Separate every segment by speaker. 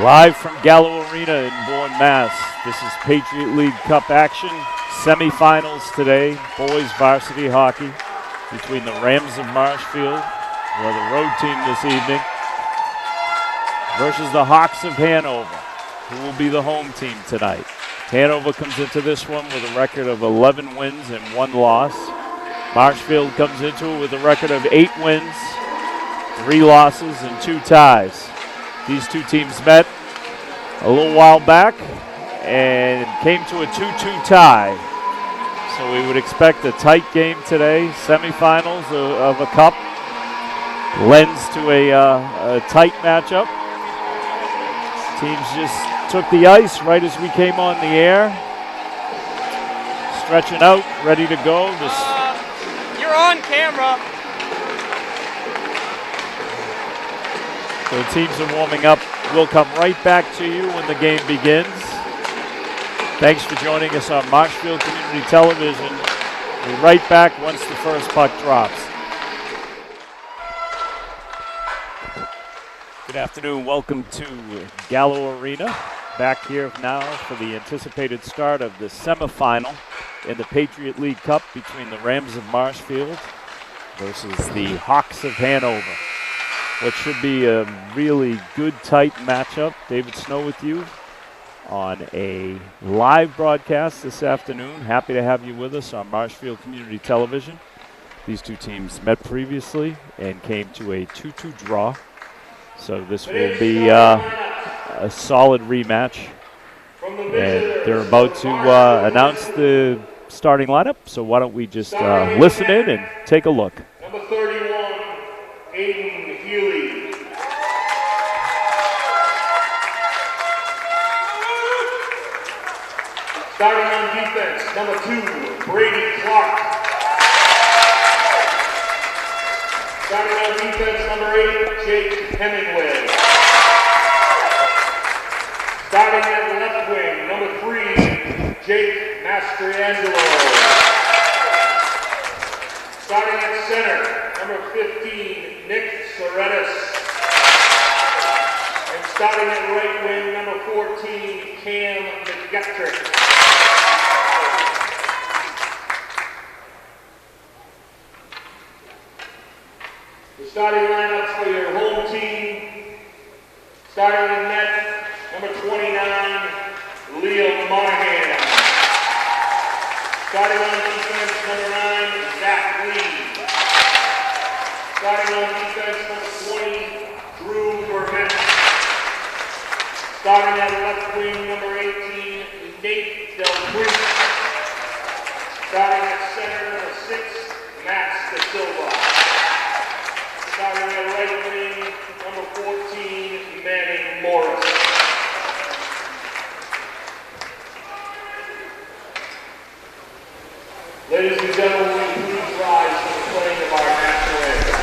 Speaker 1: Live from Gallo Arena in Bourne, Mass. This is Patriot League Cup action. Semifinals today, boys varsity hockey between the Rams of Marshfield, who are the road team this evening, versus the Hawks of Hanover, who will be the home team tonight. Hanover comes into this one with a record of 11 wins and 1 loss. Marshfield comes into it with a record of 8 wins, 3 losses, and 2 ties. These two teams met a little while back and came to a 2-2 tie. So we would expect a tight game today. Semifinals of a cup lends to a tight matchup. Teams just took the ice right as we came on the air. Stretching out, ready to go.
Speaker 2: You're on camera.
Speaker 1: So teams are warming up. We'll come right back to you when the game begins. Thanks for joining us on Marshfield Community Television. We'll be right back once the first puck drops. Good afternoon. Welcome to Gallo Arena. Back here now for the anticipated start of the semifinal in the Patriot League Cup between the Rams of Marshfield versus the Hawks of Hanover. What should be a really good, tight matchup. David Snow with you on a live broadcast this afternoon. Happy to have you with us on Marshfield Community Television. These two teams met previously and came to a 2-2 draw. So this will be a solid rematch. And they're about to announce the starting lineup. So why don't we just listen in and take a look.
Speaker 3: Number 31, Aiden Healy. Starting on defense, number 2, Brady Clark. Starting on defense, number 8, Jake Hemingway. Starting at the left wing, number 3, Jake Mastriangelo. Starting at center, number 15, Nick Soretis. And starting at right wing, number 14, Cam McGettrick. The starting lineups for your home team. Starting in net, number 29, Liam Monahan. Starting on defense, number 9, Zach Lee. Starting on defense, number 20, Drew Burnett. Starting at left wing, number 18, Nate Del Creek. Starting at center, number 6, Max De Silva. Starting at right wing, number 14, Manning Morris. Ladies and gentlemen, please rise for the playing of our national anthem.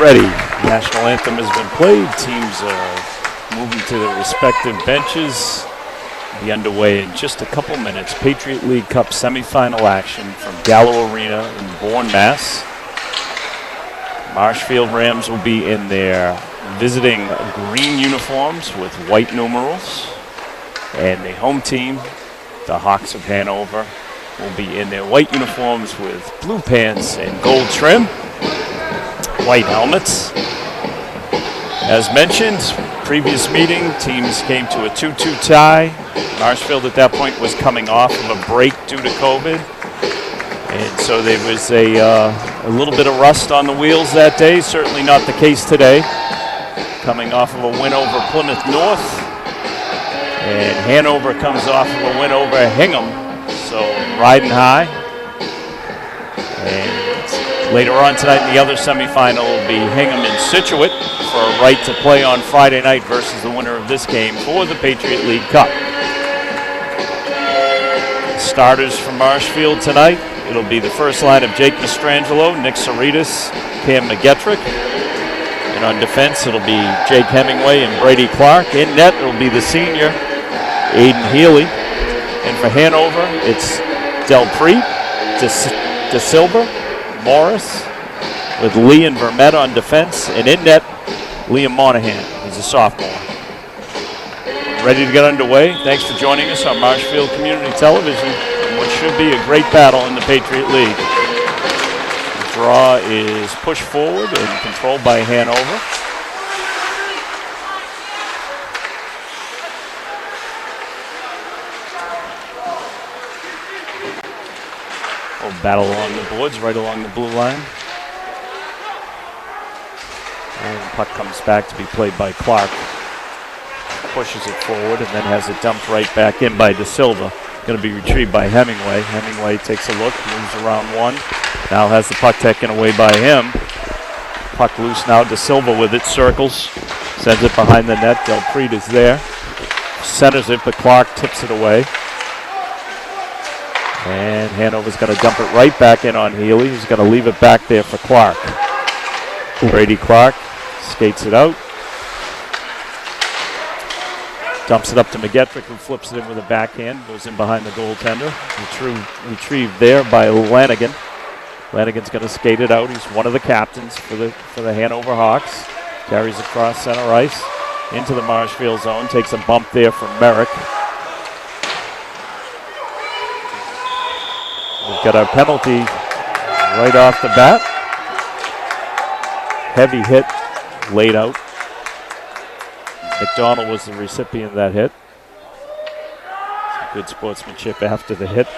Speaker 1: ready. National anthem has been played. Teams are moving to their respective benches. Be underway in just a couple minutes. Patriot League Cup semifinal action from Gallo Arena in Bourne, Mass. Marshfield Rams will be in their visiting green uniforms with white numerals. And the home team, the Hawks of Hanover, will be in their white uniforms with blue pants and gold trim, white helmets. As mentioned, previous meeting, teams came to a 2-2 tie. Marshfield at that point was coming off of a break due to COVID. And so there was a little bit of rust on the wheels that day. Certainly not the case today. Coming off of a win over Plymouth North. And Hanover comes off of a win over Hingham. So riding high. And later on tonight in the other semifinal will be Hingham and Situate for a right to play on Friday night versus the winner of this game for the Patriot League Cup. Starters from Marshfield tonight. It'll be the first line of Jake Mastrangelo, Nick Saritas, Cam McGettrick. And on defense, it'll be Jake Hemingway and Brady Clark. In net, it'll be the senior, Aiden Healy. And for Hanover, it's Del Preet, De Silva, Morris, with Lee and Vermette on defense. And in net, Liam Monahan. He's a sophomore. Ready to get underway. Thanks for joining us on Marshfield Community Television in what should be a great battle in the Patriot League. The draw is pushed forward and controlled by Hanover. We'll battle along the boards, right along the blue line. And the puck comes back to be played by Clark. Pushes it forward and then has it dumped right back in by De Silva. Going to be retrieved by Hemingway. Hemingway takes a look, moves around one. Now has the puck taken away by him. Puck loose now. De Silva with it, circles. Sends it behind the net. Del Preet is there. Centers it, but Clark tips it away. And Hanover's going to dump it right back in on Healy. He's going to leave it back there for Clark. Brady Clark skates it out. Dumps it up to McGettrick, who flips it in with a backhand. Goes in behind the goaltender. Retrieved there by Lanigan. Lanigan's going to skate it out. He's one of the captains for the Hanover Hawks. Carries across center ice into the Marshfield zone. Takes a bump there from Merrick. We've got our penalty right off the bat. Heavy hit laid out. McDonald was the recipient of that hit. Some good sportsmanship after the hit.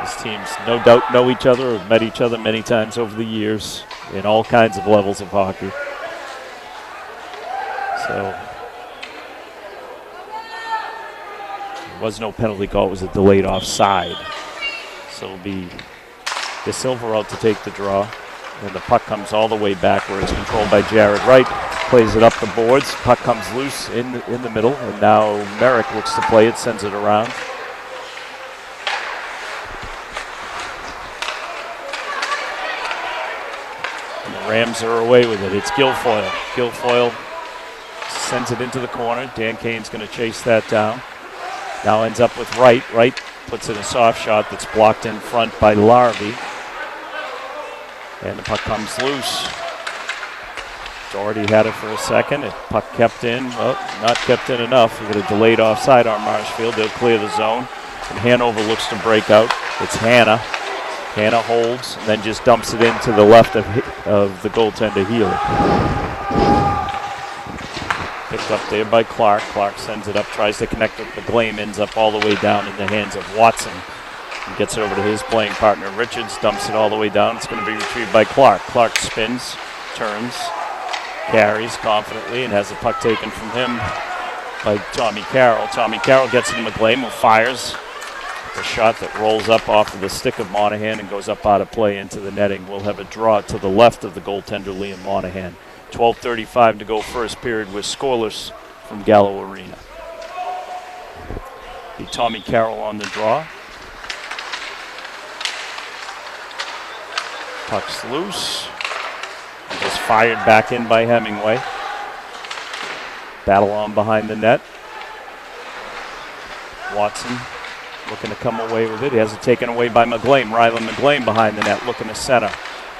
Speaker 1: These teams no doubt know each other, have met each other many times over the years in all kinds of levels of hockey. So there was no penalty call, it was a delayed offside. So it'll be De Silva out to take the draw. And the puck comes all the way back where it's controlled by Jared Wright. Plays it up the boards. Puck comes loose in the middle. And now Merrick looks to play it, sends it around. And the Rams are away with it. It's Guilfoyle. Guilfoyle sends it into the corner. Dan Kane's going to chase that down. Now ends up with Wright. Wright puts in a soft shot that's blocked in front by Larvey. And the puck comes loose. Doherty had it for a second. The puck kept in. Well, not kept in enough. We get a delayed offside on Marshfield. They'll clear the zone. And Hanover looks to break out. It's Hanna. Hanna holds and then just dumps it into the left of the goaltender Healy. Picked up there by Clark. Clark sends it up, tries to connect with McGlame, ends up all the way down in the hands of Watson. He gets it over to his playing partner Richards, dumps it all the way down. It's going to be retrieved by Clark. Clark spins, turns, carries confidently, and has the puck taken from him by Tommy Carroll. Tommy Carroll gets it to McGlame, who fires a shot that rolls up off of the stick of Monahan and goes up out of play into the netting. We'll have a draw to the left of the goaltender, Liam Monahan. 12:35 to go first period. We're scoreless from Gallo Arena. Be Tommy Carroll on the draw. Puck's loose. Just fired back in by Hemingway. Battle on behind the net. Watson looking to come away with it. He has it taken away by McGlame. Rylan McGlame behind the net looking to center.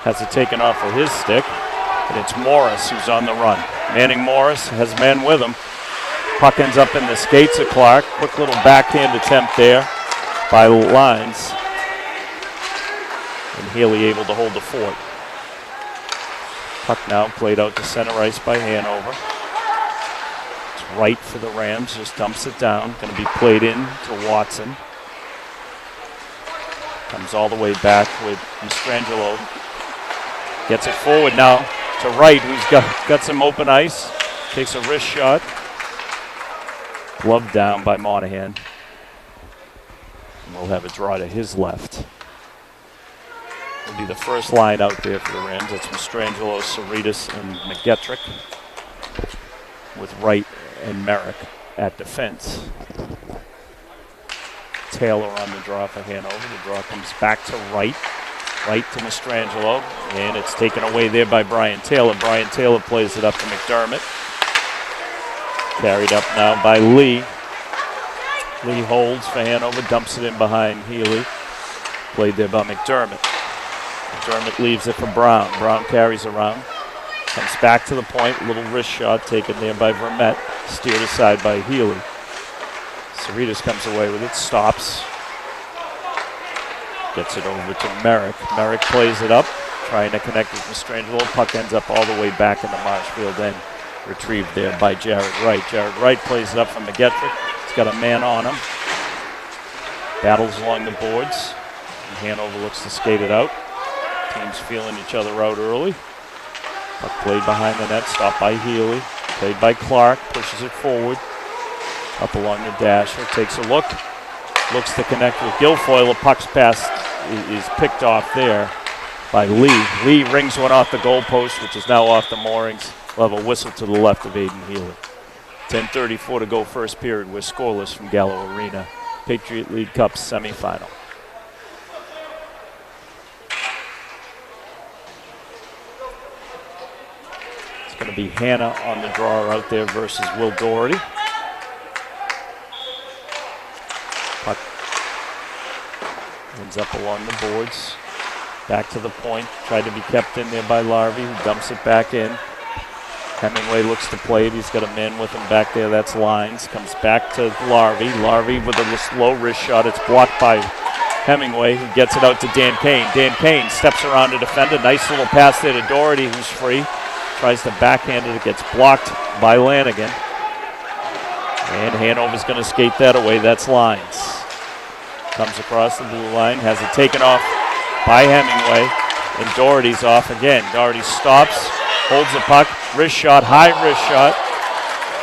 Speaker 1: Has it taken off with his stick. And it's Morris who's on the run. Manning Morris has men with him. Puck ends up in the skates of Clark. Quick little backhand attempt there by Lines. And Healy able to hold the fort. Puck now played out to center ice by Hanover. It's right for the Rams, just dumps it down. Going to be played in to Watson. Comes all the way back with Mastrangelo. Gets it forward now to Wright, who's got some open ice. Takes a wrist shot. Gloved down by Monahan. And we'll have a draw to his left. Will be the first line out there for the Rams. That's Mastrangelo, Cerritos, and McGettrick, with Wright and Merrick at defense. Taylor on the draw for Hanover. The draw comes back to Wright. Wright to Mastrangelo, and it's taken away there by Brian Taylor. Brian Taylor plays it up to McDermott. Carried up now by Lee. Lee holds for Hanover, dumps it in behind Healy. Played there by McDermott. McDermott leaves it for Brown. Brown carries around. Comes back to the point. Little wrist shot taken there by Vermette. Steered aside by Healy. Cerritos comes away with it. Stops. Gets it over to Merrick. Merrick plays it up. Trying to connect with Mastrangelo. Puck ends up all the way back in the Marshfield end. Retrieved there by Jared Wright. Jared Wright plays it up from McGettrick. He's got a man on him. Battles along the boards. And Hanover looks to skate it out. Teams feeling each other out early. Puck played behind the net. Stopped by Healy. Played by Clark. Pushes it forward. Up along the dasher. Takes a look. Looks to connect with Guilfoyle. The puck's pass is picked off there by Lee. Lee rings one off the goalpost, which is now off the moorings. We'll have a whistle to the left of Aiden Healy. 10:34 to go first period. We're scoreless from Gallo Arena. Patriot League Cup semifinal. It's going to be Hannah on the draw out there versus Will Doherty. Puck ends up along the boards. Back to the point. Tried to be kept in there by Larvey, who dumps it back in. Hemingway looks to play it. He's got a man with him back there. That's Lines. Comes back to Larvey. Larvey with a low wrist shot. It's blocked by Hemingway, who gets it out to Dan Kane. Dan Kane steps around the defender. Nice little pass there to Doherty, who's free. Tries to backhand it. It gets blocked by Lanigan. And Hanover's going to skate that away. That's Lines. Comes across the blue line. Has it taken off by Hemingway. And Doherty's off again. Doherty stops. Holds the puck. Wrist shot. High wrist shot.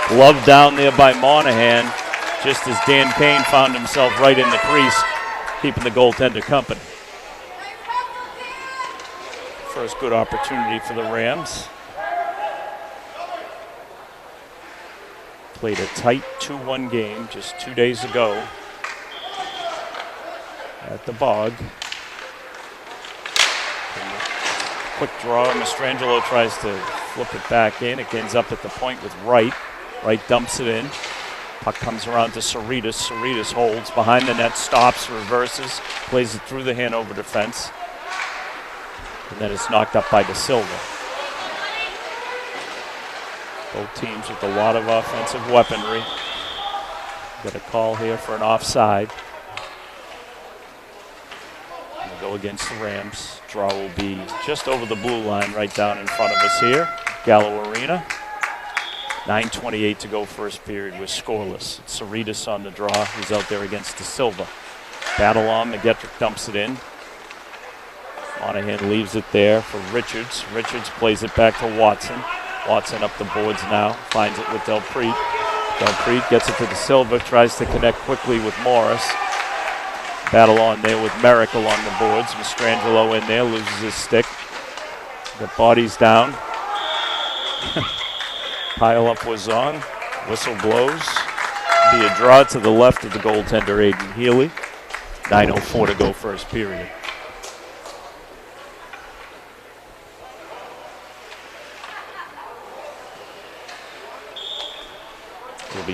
Speaker 1: Gloved down there by Monahan. Just as Dan Kane found himself right in the crease, keeping the goaltender company. First good opportunity for the Rams. Played a tight 2-1 game just 2 days ago at the Bog. Quick draw. Mastrangelo tries to flip it back in. It ends up at the point with Wright. Wright dumps it in. Puck comes around to Cerritos. Cerritos holds behind the net, stops, reverses, plays it through the Hanover defense. And then it's knocked up by De Silva. Both teams with a lot of offensive weaponry. Got a call here for an offside. We'll go against the Rams. Draw will be just over the blue line right down in front of us here. Gallo Arena. 9:28 to go first period. We're scoreless. It's Cerritos on the draw. He's out there against De Silva. Battle on. McGettrick dumps it in. Monahan leaves it there for Richards. Richards plays it back to Watson. Watson up the boards now. Finds it with Delpreet. Delpreet gets it to De Silva. Tries to connect quickly with Morris. Battle on there with Merrick along the boards. Mastrangelo in there. Loses his stick. The bodies down. Pile up was on. Whistle blows. Be a draw to the left of the goaltender, Aiden Healy. 9:04 to go first period.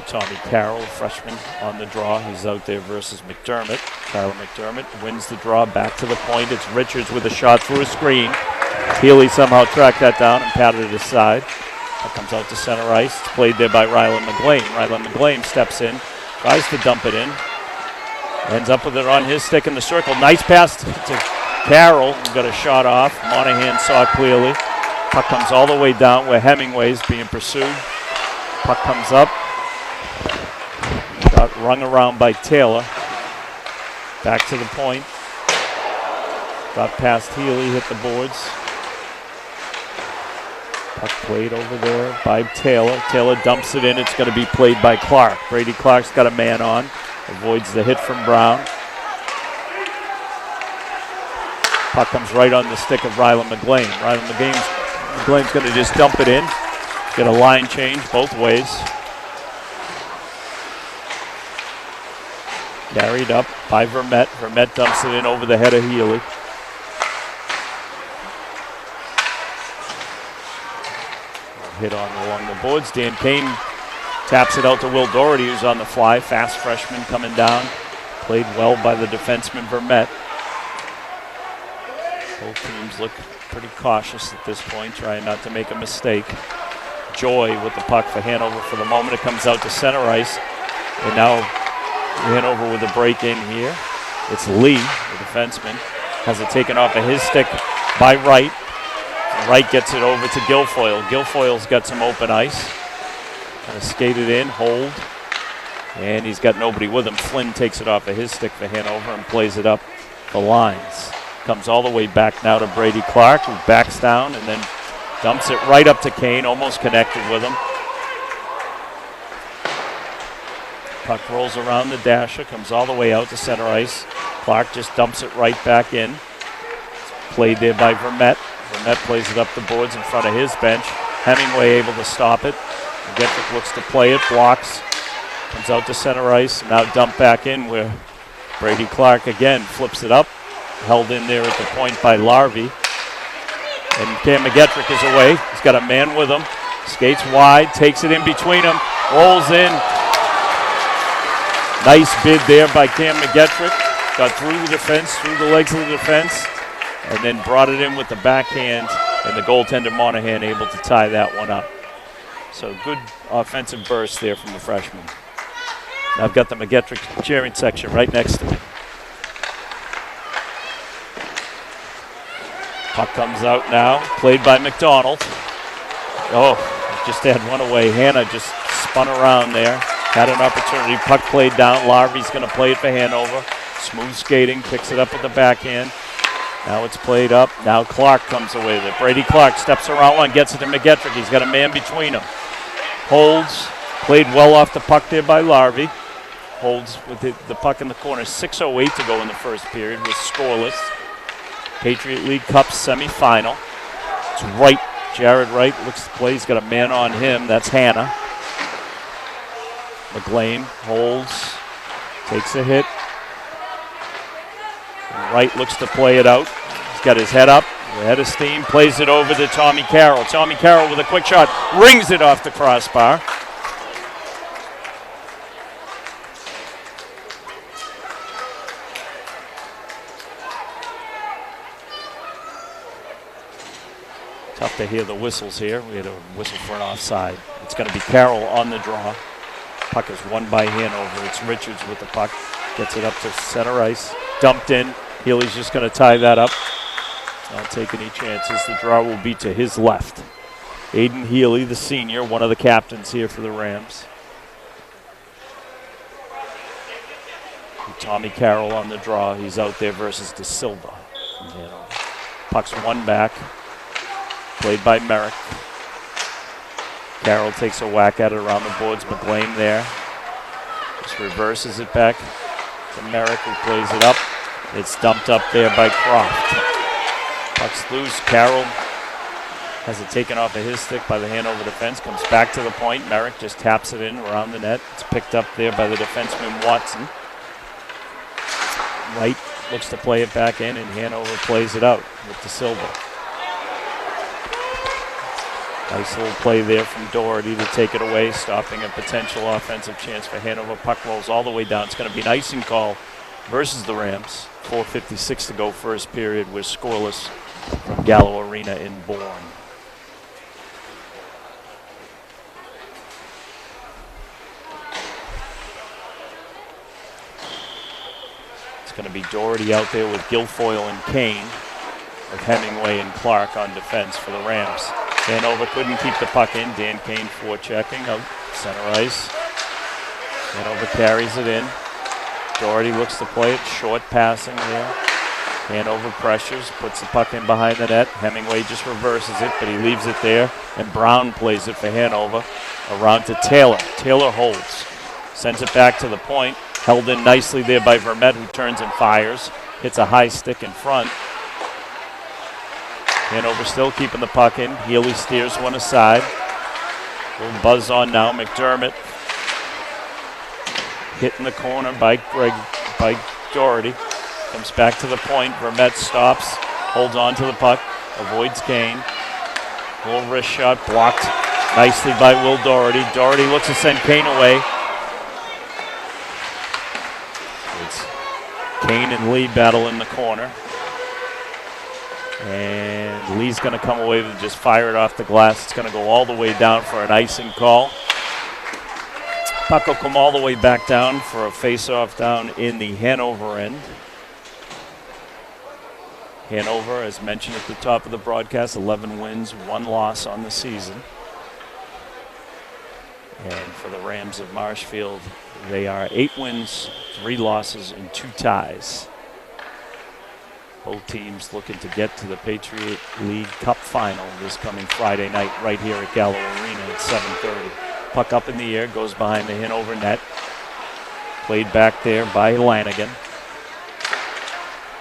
Speaker 1: Tommy Carroll, freshman, on the draw. He's out there versus McDermott. Tyler McDermott wins the draw back to the point. It's Richards with a shot through a screen. Healy somehow tracked that down and patted it aside. That comes out to center ice. It's played there by Rylan McGlane. Rylan McGlane steps in, tries to dump it in. Ends up with it on his stick in the circle. Nice pass to Carroll, who got a shot off. Monahan saw it clearly. Puck comes all the way down where Hemingway's being pursued. Puck comes up. Got rung around by Taylor. Back to the point. Got past Healy, hit the boards. Puck played over there by Taylor. Taylor dumps it in. It's going to be played by Clark. Brady Clark's got a man on. Avoids the hit from Brown. Puck comes right on the stick of Rylan McGlane. Rylan McGlane's going to just dump it in. Get a line change both ways. Carried up by Vermette. Vermette dumps it in over the head of Healy. Hit on along the boards. Dan Kane taps it out to Will Doherty, who's on the fly. Fast freshman coming down. Played well by the defenseman Vermette. Both teams look pretty cautious at this point, trying not to make a mistake. Joy with the puck for Hanover for the moment. It comes out to center ice. And now Hanover with a break in here. It's Lee, the defenseman. Has it taken off of his stick by Wright. Wright gets it over to Guilfoyle. Guilfoyle's got some open ice. Kind of skated in, hold. And he's got nobody with him. Flynn takes it off of his stick for Hanover and plays it up the lines. Comes all the way back now to Brady Clark, who backs down and then dumps it right up to Kane, almost connected with him. Puck rolls around the dasher, comes all the way out to center ice. Clark just dumps it right back in. It's played there by Vermette. Vermette plays it up the boards in front of his bench. Hemingway able to stop it. Getwick looks to play it, blocks. Comes out to center ice, now dumped back in where Brady Clark again flips it up. Held in there at the point by Larvey. And Cam McGettrick is away. He's got a man with him. Skates wide, takes it in between them, rolls in. Nice bid there by Cam McGettrick. Got through the defense, through the legs of the defense, and then brought it in with the backhand, and the goaltender Monahan able to tie that one up. So good offensive burst there from the freshman. I've got the McGettrick cheering section right next to me. Puck comes out now, played by McDonald. Oh, just had one away. Hannah just spun around there. Had an opportunity. Puck played down. Larvey's going to play it for Hanover. Smooth skating, picks it up with the backhand. Now it's played up. Now Clark comes away with it. Brady Clark steps around one, gets it to McGettrick. He's got a man between them. Holds. Played well off the puck there by Larvey. Holds with the puck in the corner. 6:08 to go in the first period. Was scoreless. Patriot League Cup semifinal. It's Wright. Jared Wright looks to play. He's got a man on him. That's Hannah. McGlane holds. Takes a hit. And Wright looks to play it out. He's got his head up. The head of steam. Plays it over to Tommy Carroll. Tommy Carroll with a quick shot. Rings it off the crossbar. Tough to hear the whistles here. We had a whistle for an offside. It's going to be Carroll on the draw. Puck is won by Hanover. It's Richards with the puck. Gets it up to center ice. Dumped in. Healy's just going to tie that up. Not take any chances. The draw will be to his left. Aiden Healy, the senior, one of the captains here for the Rams. Tommy Carroll on the draw. He's out there versus De Silva from Hanover. Puck's won back. Played by Merrick. Carroll takes a whack at it around the boards. McGlane there. Just reverses it back to Merrick, who plays it up. It's dumped up there by Croft. Puck's loose. Carroll has it taken off of his stick by the Hanover defense. Comes back to the point. Merrick just taps it in around the net. It's picked up there by the defenseman Watson. Wright looks to play it back in, and Hanover plays it out with De Silva. Nice little play there from Doherty to take it away, stopping a potential offensive chance for Hanover. Puck rolls all the way down. It's going to be an icing call versus the Rams. 4:56 to go first period. We're scoreless from Gallo Arena in Bourne. It's going to be Doherty out there with Guilfoyle and Kane, with Hemingway and Clark on defense for the Rams. Hanover couldn't keep the puck in. Dan Kane forechecking out center ice. Hanover carries it in. Doherty looks to play it. Short passing there. Hanover pressures, puts the puck in behind the net. Hemingway just reverses it, but he leaves it there. And Brown plays it for Hanover. Around to Taylor. Taylor holds. Sends it back to the point. Held in nicely there by Vermette, who turns and fires. Hits a high stick in front. Hanover still keeping the puck in. Healy steers one aside. Little buzz on now. McDermott hit in the corner by Doherty. Comes back to the point. Vermette stops. Holds on to the puck. Avoids Kane. Little wrist shot blocked nicely by Will Doherty. Doherty looks to send Kane away. It's Kane and Lee battle in the corner. And Lee's going to come away with just fire it off the glass. It's going to go all the way down for an icing call. Puck will come all the way back down for a face-off down in the Hanover end. Hanover, as mentioned at the top of the broadcast, 11 wins, 1 loss on the season. And for the Rams of Marshfield, they are 8 wins, 3 losses, and 2 ties. Both teams looking to get to the Patriot League Cup final this coming Friday night right here at Gallo Arena at 7:30. Puck up in the air, goes behind the Hanover net. Played back there by Lanigan.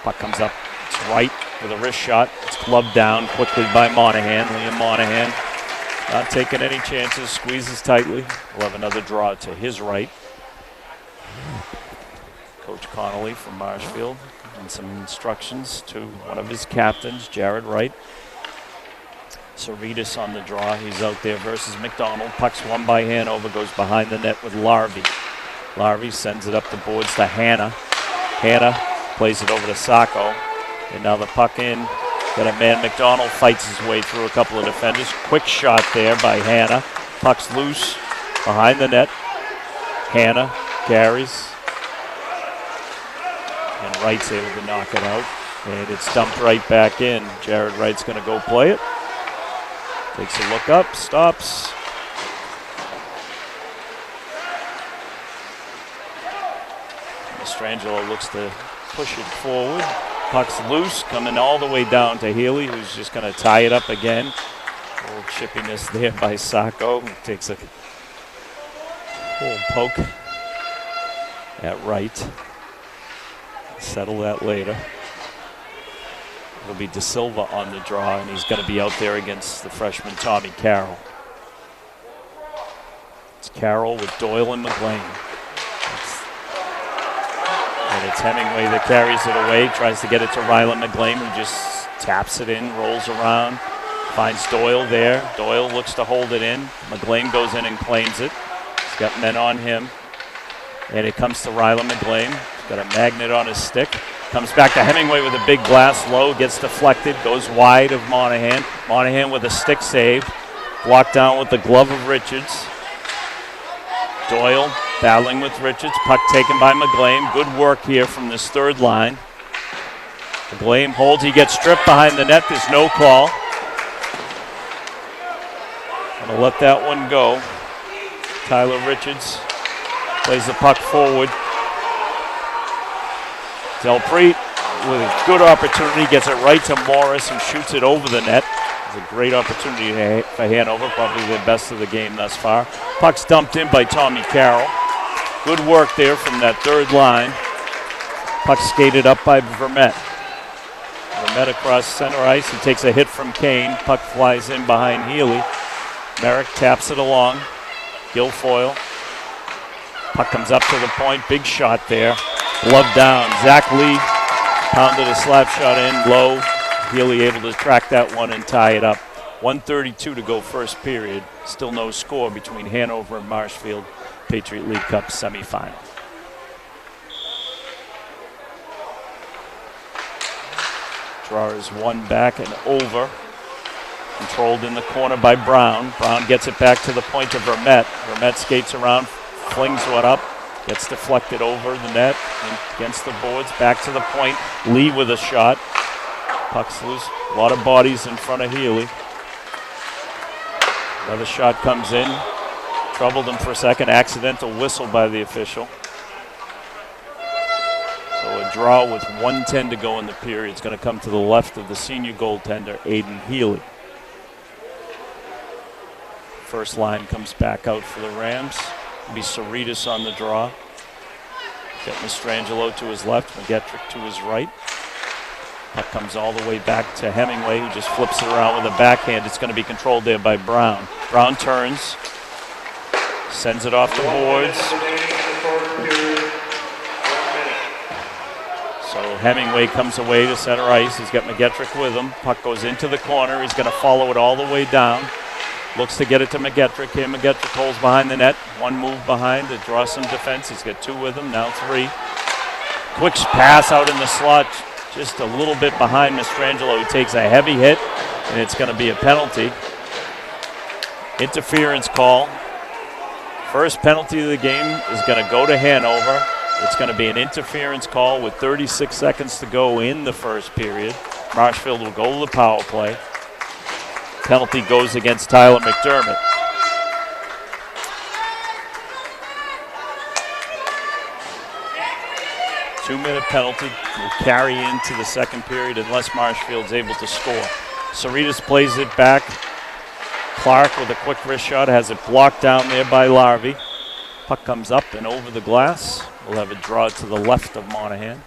Speaker 1: Puck comes up, it's right with a wrist shot. It's gloved down quickly by Monahan. Liam Monahan not taking any chances, squeezes tightly. We'll have another draw to his right. Coach Connolly from Marshfield. And some instructions to one of his captains, Jared Wright. Cerritos on the draw. He's out there versus McDonald. Puck's won by Hanover, goes behind the net with Larvey. Larvey sends it up the boards to Hanna. Hanna plays it over to Sacco. And now the puck in. Got a man, McDonald fights his way through a couple of defenders. Quick shot there by Hanna. Puck's loose behind the net. Hanna carries. And Wright's able to knock it out. And it's dumped right back in. Jared Wright's going to go play it. Takes a look up, stops. Mastrangelo looks to push it forward. Puck's loose, coming all the way down to Healy, who's just going to tie it up again. A little chippiness there by Sacco, who takes a little poke at Wright. Settle that later. It'll be De Silva on the draw, and he's going to be out there against the freshman Tommy Carroll. It's Carroll with Doyle and McLean. And it's Hemingway that carries it away, tries to get it to Rylan McLean, who just taps it in, rolls around, finds Doyle there. Doyle looks to hold it in. McLean goes in and claims it. He's got men on him. And it comes to Rylan McLean. Got a magnet on his stick. Comes back to Hemingway with a big blast low. Gets deflected. Goes wide of Monahan. Monahan with a stick save. Blocked down with the glove of Richards. Doyle battling with Richards. Puck taken by McGlame. Good work here from this third line. McGlame holds. He gets stripped behind the net. There's no call. Gonna let that one go. Tyler Richards plays the puck forward. Delpreet with a good opportunity, gets it right to Morris and shoots it over the net. It's a great opportunity for Hanover, probably the best of the game thus far. Puck's dumped in by Tommy Carroll. Good work there from that third line. Puck skated up by Vermette. Vermette across center ice. He takes a hit from Kane. Puck flies in behind Healy. Merrick taps it along. Guilfoyle. Puck comes up to the point. Big shot there. Glove down. Zach Lee pounded a slap shot in low. Healy able to track that one and tie it up. 1:32 to go first period. Still no score between Hanover and Marshfield, Patriot League Cup semifinal. Draw is one back and over. Controlled in the corner by Brown. Brown gets it back to the point of Vermette. Vermette skates around, flings one up, gets deflected over the net and against the boards, back to the point. Lee with a shot. Puck's loose. A lot of bodies in front of Healy. Another shot comes in. Troubled him for a second. Accidental whistle by the official. So a draw with 1:10 to go in the period. It's going to come to the left of the senior goaltender, Aiden Healy. First line comes back out for the Rams. It'll be Saritas on the draw. Get Mastrangelo to his left, McGettrick to his right. Puck comes all the way back to Hemingway, who just flips it around with a backhand. It's going to be controlled there by Brown. Brown turns, sends it off the boards. So Hemingway comes away to center ice. He's got McGettrick with him. Puck goes into the corner. He's going to follow it all the way down. Looks to get it to McGettrick. Here McGettrick holds behind the net. One move behind to draw some defense. He's got 2 with him, now 3. Quick pass out in the slot, just a little bit behind Mastrangelo. He takes a heavy hit, and it's going to be a penalty. Interference call. First penalty of the game is going to go to Hanover. It's going to be an interference call with 36 seconds to go in the first period. Marshfield will go to the power play. Penalty goes against Tyler McDermott. Two-minute penalty will carry into the second period unless Marshfield's able to score. Saritas plays it back. Clark with a quick wrist shot has it blocked down there by Larvey. Puck comes up and over the glass. We'll have a draw to the left of Monahan.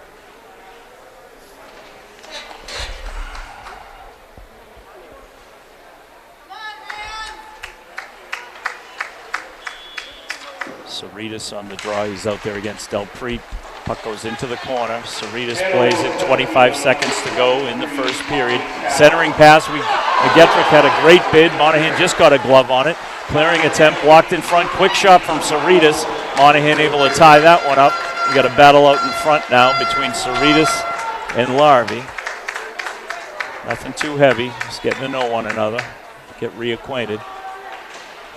Speaker 1: Saritas on the draw. He's out there against Delpreet. Puck goes into the corner. Saritas plays it. 25 seconds to go in the first period. Centering pass. McGettrick had a great bid. Monahan just got a glove on it. Clearing attempt. Blocked in front. Quick shot from Saritas. Monahan able to tie that one up. We got a battle out in front now between Saritas and Larvey. Nothing too heavy. Just getting to know one another. Get reacquainted.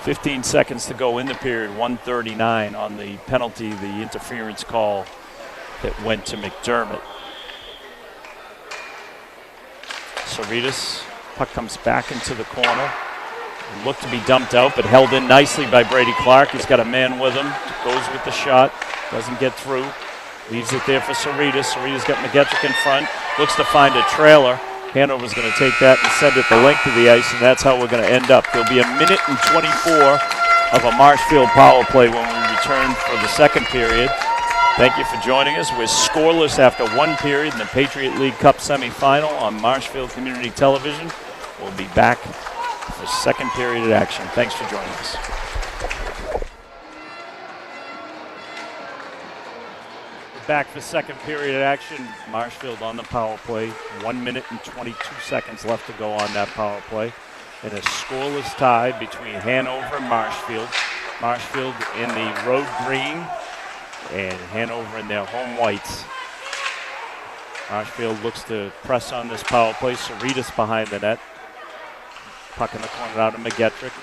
Speaker 1: 15 seconds to go in the period, 1:39 on the penalty, the interference call that went to McDermott. Saritas, puck comes back into the corner. Looked to be dumped out, but held in nicely by Brady Clark. He's got a man with him, goes with the shot, doesn't get through. Leaves it there for Saritas. Saritas got McGettrick in front, looks to find a trailer. Hanover's going to take that and send it the length of the ice, and that's how we're going to end up. There'll be 1:24 of a Marshfield power play when we return for the second period. Thank you for joining us. We're scoreless after one period in the Patriot League Cup semifinal on Marshfield Community Television. We'll be back for second period action. Thanks for joining us. Back for second period action. Marshfield on the power play. 1 minute and 22 seconds left to go on that power play. And a scoreless tie between Hanover and Marshfield. Marshfield in the road green and Hanover in their home whites. Marshfield looks to press on this power play. Saritas behind the net. Puck in the corner out of McGettrick.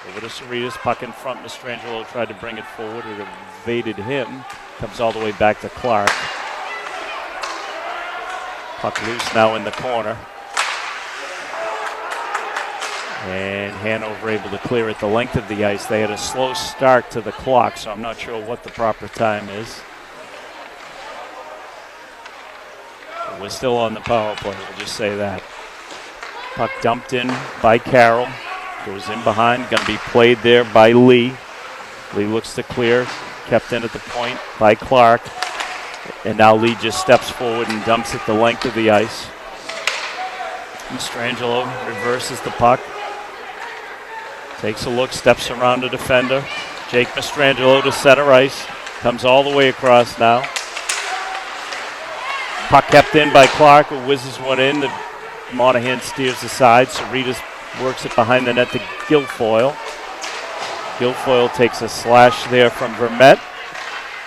Speaker 1: Over to Saritas. Puck in front. Mastrangelo tried to bring it forward. It evaded him. Comes all the way back to Clark. Puck loose now in the corner. And Hanover able to clear it the length of the ice. They had a slow start to the clock, so I'm not sure what the proper time is. But we're still on the power play, we'll just say that. Puck dumped in by Carroll. Goes in behind, going to be played there by Lee. Lee looks to clear. Kept in at the point by Clark. And now Lee just steps forward and dumps it the length of the ice. Mastrangelo reverses the puck. Takes a look, steps around the defender. Jake Mastrangelo to center ice. Comes all the way across now. Puck kept in by Clark, who whizzes one in. Monahan steers aside. Saritas works it behind the net to Guilfoyle. Guilfoyle takes a slash there from Vermette.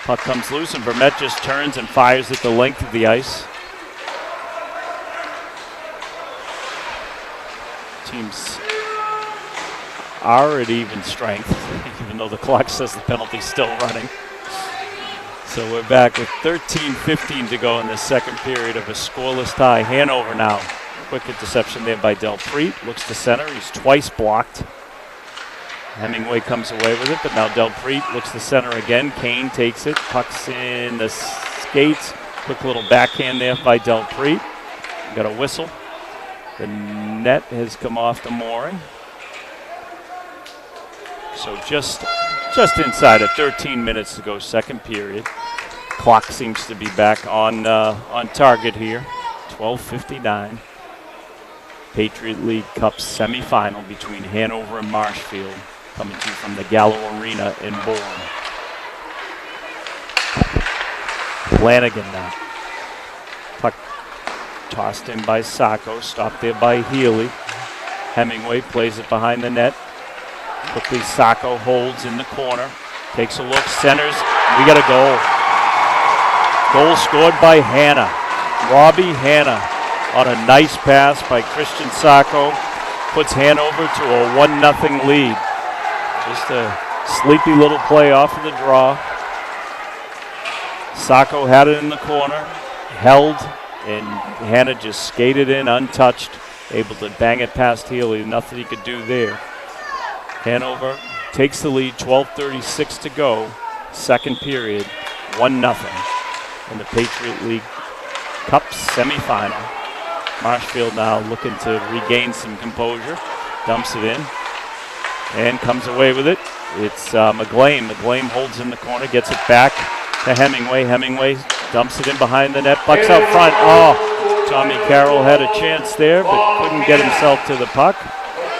Speaker 1: Puck comes loose, and Vermette just turns and fires at the length of the ice. Teams are at even strength, even though the clock says the penalty's still running. So we're back with 13:15 to go in the second period of a scoreless tie. Hanover now. Quick interception there by Delpreet. Looks to center. He's twice blocked. Hemingway comes away with it, but now Delpreet looks to center again. Kane takes it. Puck's in the skates. Quick little backhand there by Delpreet. Got a whistle. The net has come off the mooring. So just inside of 13 minutes to go, second period. Clock seems to be back on target here. 12:59. Patriot League Cup semifinal between Hanover and Marshfield, coming to you from the Gallo Arena in Bourne. Flanagan now. Puck tossed in by Sacco, stopped there by Healy. Hemingway plays it behind the net. Quickly Sacco holds in the corner, takes a look, centers. We got a goal. Goal scored by Hanna. Robbie Hanna on a nice pass by Christian Sacco. Puts Hanover to a 1-0 lead. Just a sleepy little play off of the draw. Sacco had it in the corner, held, and Hanna just skated in untouched, able to bang it past Healy. Nothing he could do there. Hanover takes the lead, 12:36 to go, second period, 1-0 in the Patriot League Cup semifinal. Marshfield now looking to regain some composure, dumps it in, and comes away with it. It's McGlame. McGlame holds in the corner, gets it back to Hemingway. Hemingway dumps it in behind the net, puck's out front. Oh, Tommy Carroll had a chance there, but couldn't get himself to the puck.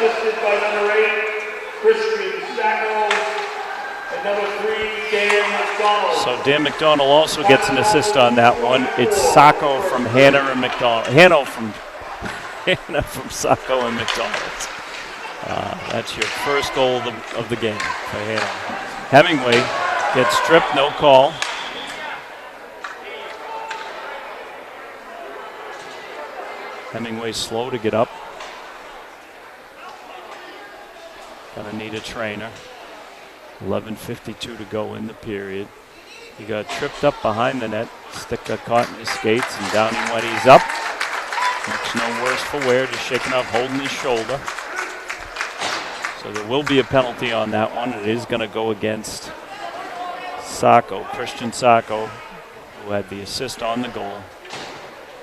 Speaker 3: Assisted by number 8, Christian Sacco, and number 3, Dan McDonald.
Speaker 1: So Dan McDonald also gets an assist on that one. It's Sacco from Hanna and McDonald. Hanna from Sacco and McDonald. That's your first goal of the game for Hanna. Hemingway gets stripped, no call. Hemingway slow to get up. Gonna need a trainer. 11:52 to go in the period. He got tripped up behind the net. Stick got caught in his skates, and down he went. He's up. Looks no worse for wear, just shaking up, holding his shoulder. So there will be a penalty on that one. It is going to go against Sacco, Christian Sacco, who had the assist on the goal.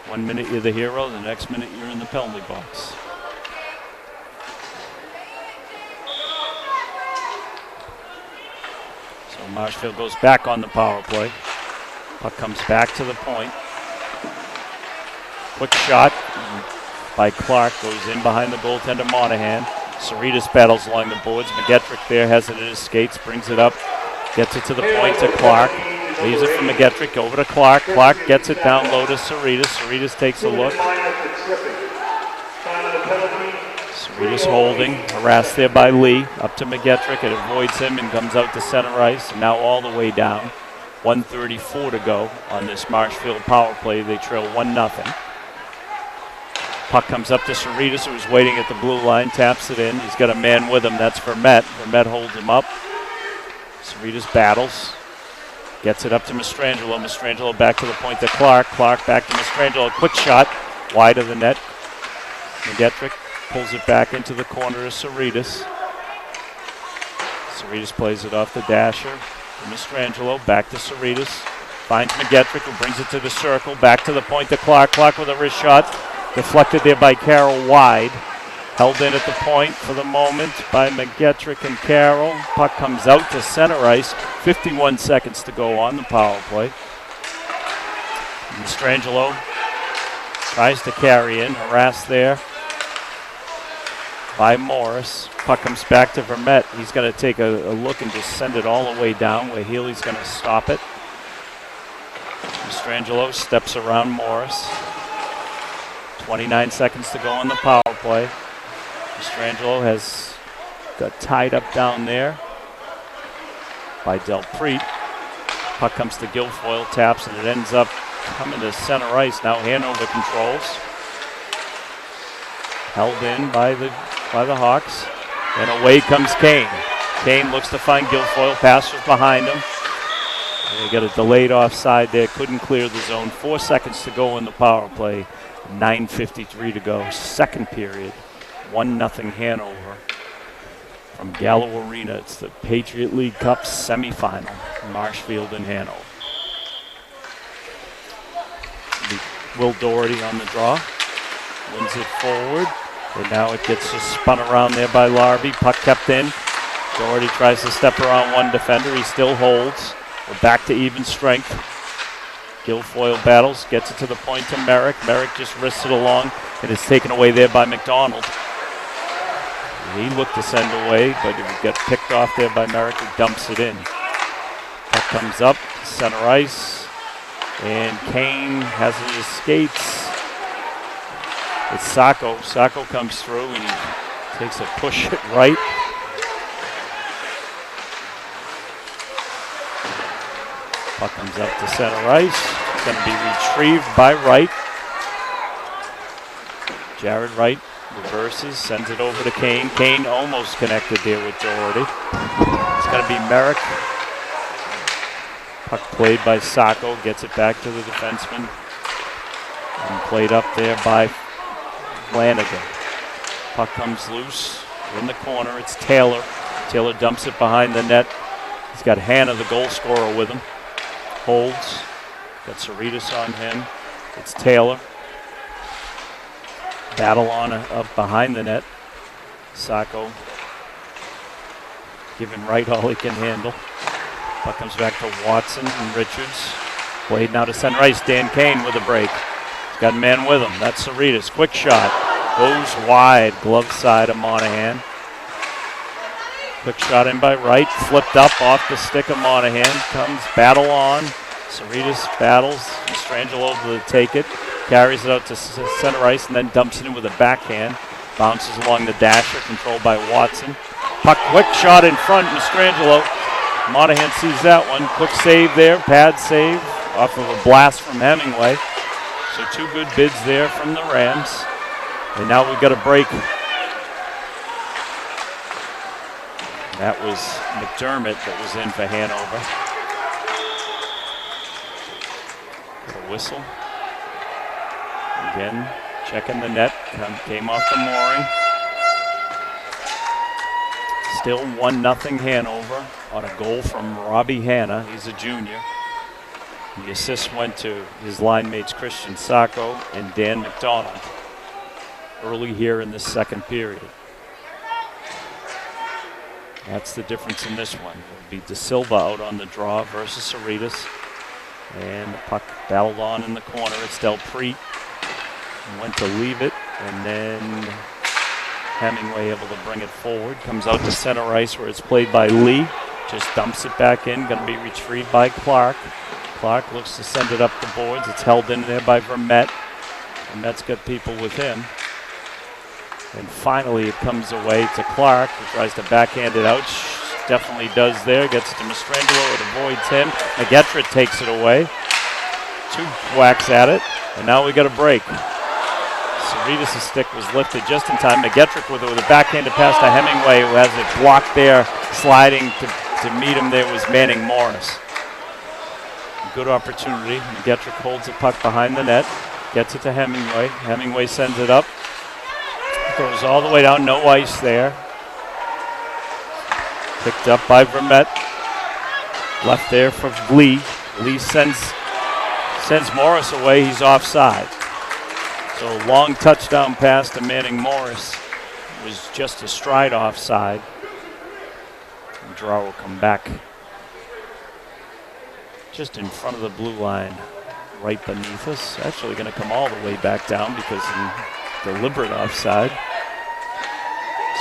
Speaker 1: 1 minute you're the hero, the next minute you're in the penalty box. So Marshfield goes back on the power play. Puck comes back to the point. Quick shot by Clark, goes in behind the goaltender Monahan. Cerritos battles along the boards. McGettrick there has it in his skates, brings it up, gets it to the point to Clark. Leaves it for McGettrick, over to Clark. Clark gets it down low to Cerritos. Cerritos takes a look. Cerritos holding, harassed there by Lee. Up to McGettrick, it avoids him and comes out to center ice. And now all the way down. 1:34 to go on this Marshfield power play. They trail 1-0. Puck comes up to Cerritos, who's waiting at the blue line, taps it in. He's got a man with him, that's Vermette. Vermette holds him up. Cerritos battles. Gets it up to Mastrangelo. Mastrangelo back to the point to Clark. Clark back to Mastrangelo. Quick shot, wide of the net. McGettrick pulls it back into the corner of Cerritos. Cerritos plays it off the dasher to Mastrangelo. Back to Cerritos. Finds McGettrick, who brings it to the circle. Back to the point to Clark. Clark with a wrist shot. Deflected there by Carroll wide. Held in at the point for the moment by McGettrick and Carroll. Puck comes out to center ice. 51 seconds to go on the power play. Mastrangelo tries to carry in, harassed there by Morris. Puck comes back to Vermette. He's going to take a look and just send it all the way down where Healy's going to stop it. Mastrangelo steps around Morris. 29 seconds to go on the power play. Strangelo has got tied up down there by Delpreet. Puck comes to Guilfoyle, taps, and it ends up coming to center ice. Now Hanover controls. Held in by the Hawks. And away comes Kane. Kane looks to find Guilfoyle, passes behind him. And they got a delayed offside there, couldn't clear the zone. 4 seconds to go in the power play. 9:53 to go, second period. 1-0 Hanover. From Gallo Arena, it's the Patriot League Cup semifinal. Marshfield and Hanover. Will Doherty on the draw. Wins it forward. And now it gets just spun around there by Larby. Puck kept in. Doherty tries to step around one defender. He still holds. We're back to even strength. Guilfoyle battles, gets it to the point to Merrick. Merrick just wrists it along and is taken away there by McDonald. He looked to send away, but it got picked off there by Merrick, who dumps it in. Puck comes up, center ice, and Kane has it in his skates. It's Sacco. Sacco comes through and he takes a push at right. Puck comes up to center ice. It's going to be retrieved by Wright. Jared Wright reverses, sends it over to Kane. Kane almost connected there with Doherty. It's going to be Merrick. Puck played by Sacco, gets it back to the defenseman. And played up there by Flanagan. Puck comes loose in the corner. It's Taylor. Taylor dumps it behind the net. He's got Hannah, the goal scorer, with him. Holds. Got Cerritos on him. It's Taylor. Battle on up behind the net. Sacco giving Wright all he can handle. Puck comes back to Watson and Richards. Played now to center ice. Dan Kane with a break. He's got a man with him. That's Cerritos. Quick shot. Goes wide. Glove side of Monahan. Quick shot in by Wright. Flipped up off the stick of Monahan. Comes battle on. Cerritos battles. Strangelo over to take it. Carries it out to center ice and then dumps it in with a backhand. Bounces along the dasher, controlled by Watson. Puck, quick shot in front, Strangelo. Monahan sees that one. Quick save there, pad save off of a blast from Hemingway. So two good bids there from the Rams. And now we've got a break. That was McDermott that was in for Hanover. Got a whistle. Again, checking the net. Came off the mooring. Still 1-0 Hanover on a goal from Robbie Hanna. He's a junior. The assist went to his line mates Christian Sacco and Dan McDonald early here in the second period. That's the difference in this one. It'll be De Silva out on the draw versus Cerritos. And the puck battled on in the corner. It's Delpreet. Went to leave it, and then Hemingway able to bring it forward. Comes out to center ice where it's played by Lee. Just dumps it back in. Going to be retrieved by Clark. Clark looks to send it up the boards. It's held in there by Vermette. Vermette's got people with him. And finally it comes away to Clark, who tries to backhand it out. Definitely does there. Gets it to Mastrangelo. It avoids him. McGettrick takes it away. Two whacks at it. And now we got a break. Cerritos' stick was lifted just in time. McGettrick with a backhanded pass to Hemingway, who has it blocked there. Sliding to meet him there was Manning Morris. Good opportunity. McGettrick holds the puck behind the net. Gets it to Hemingway. Hemingway sends it up. Goes all the way down. No ice there. Picked up by Vermette. Left there for Lee. Lee sends Morris away. He's offside. So long touchdown pass to Manning Morris. It was just a stride offside. The draw will come back just in front of the blue line, right beneath us. Actually going to come all the way back down because deliberate offside.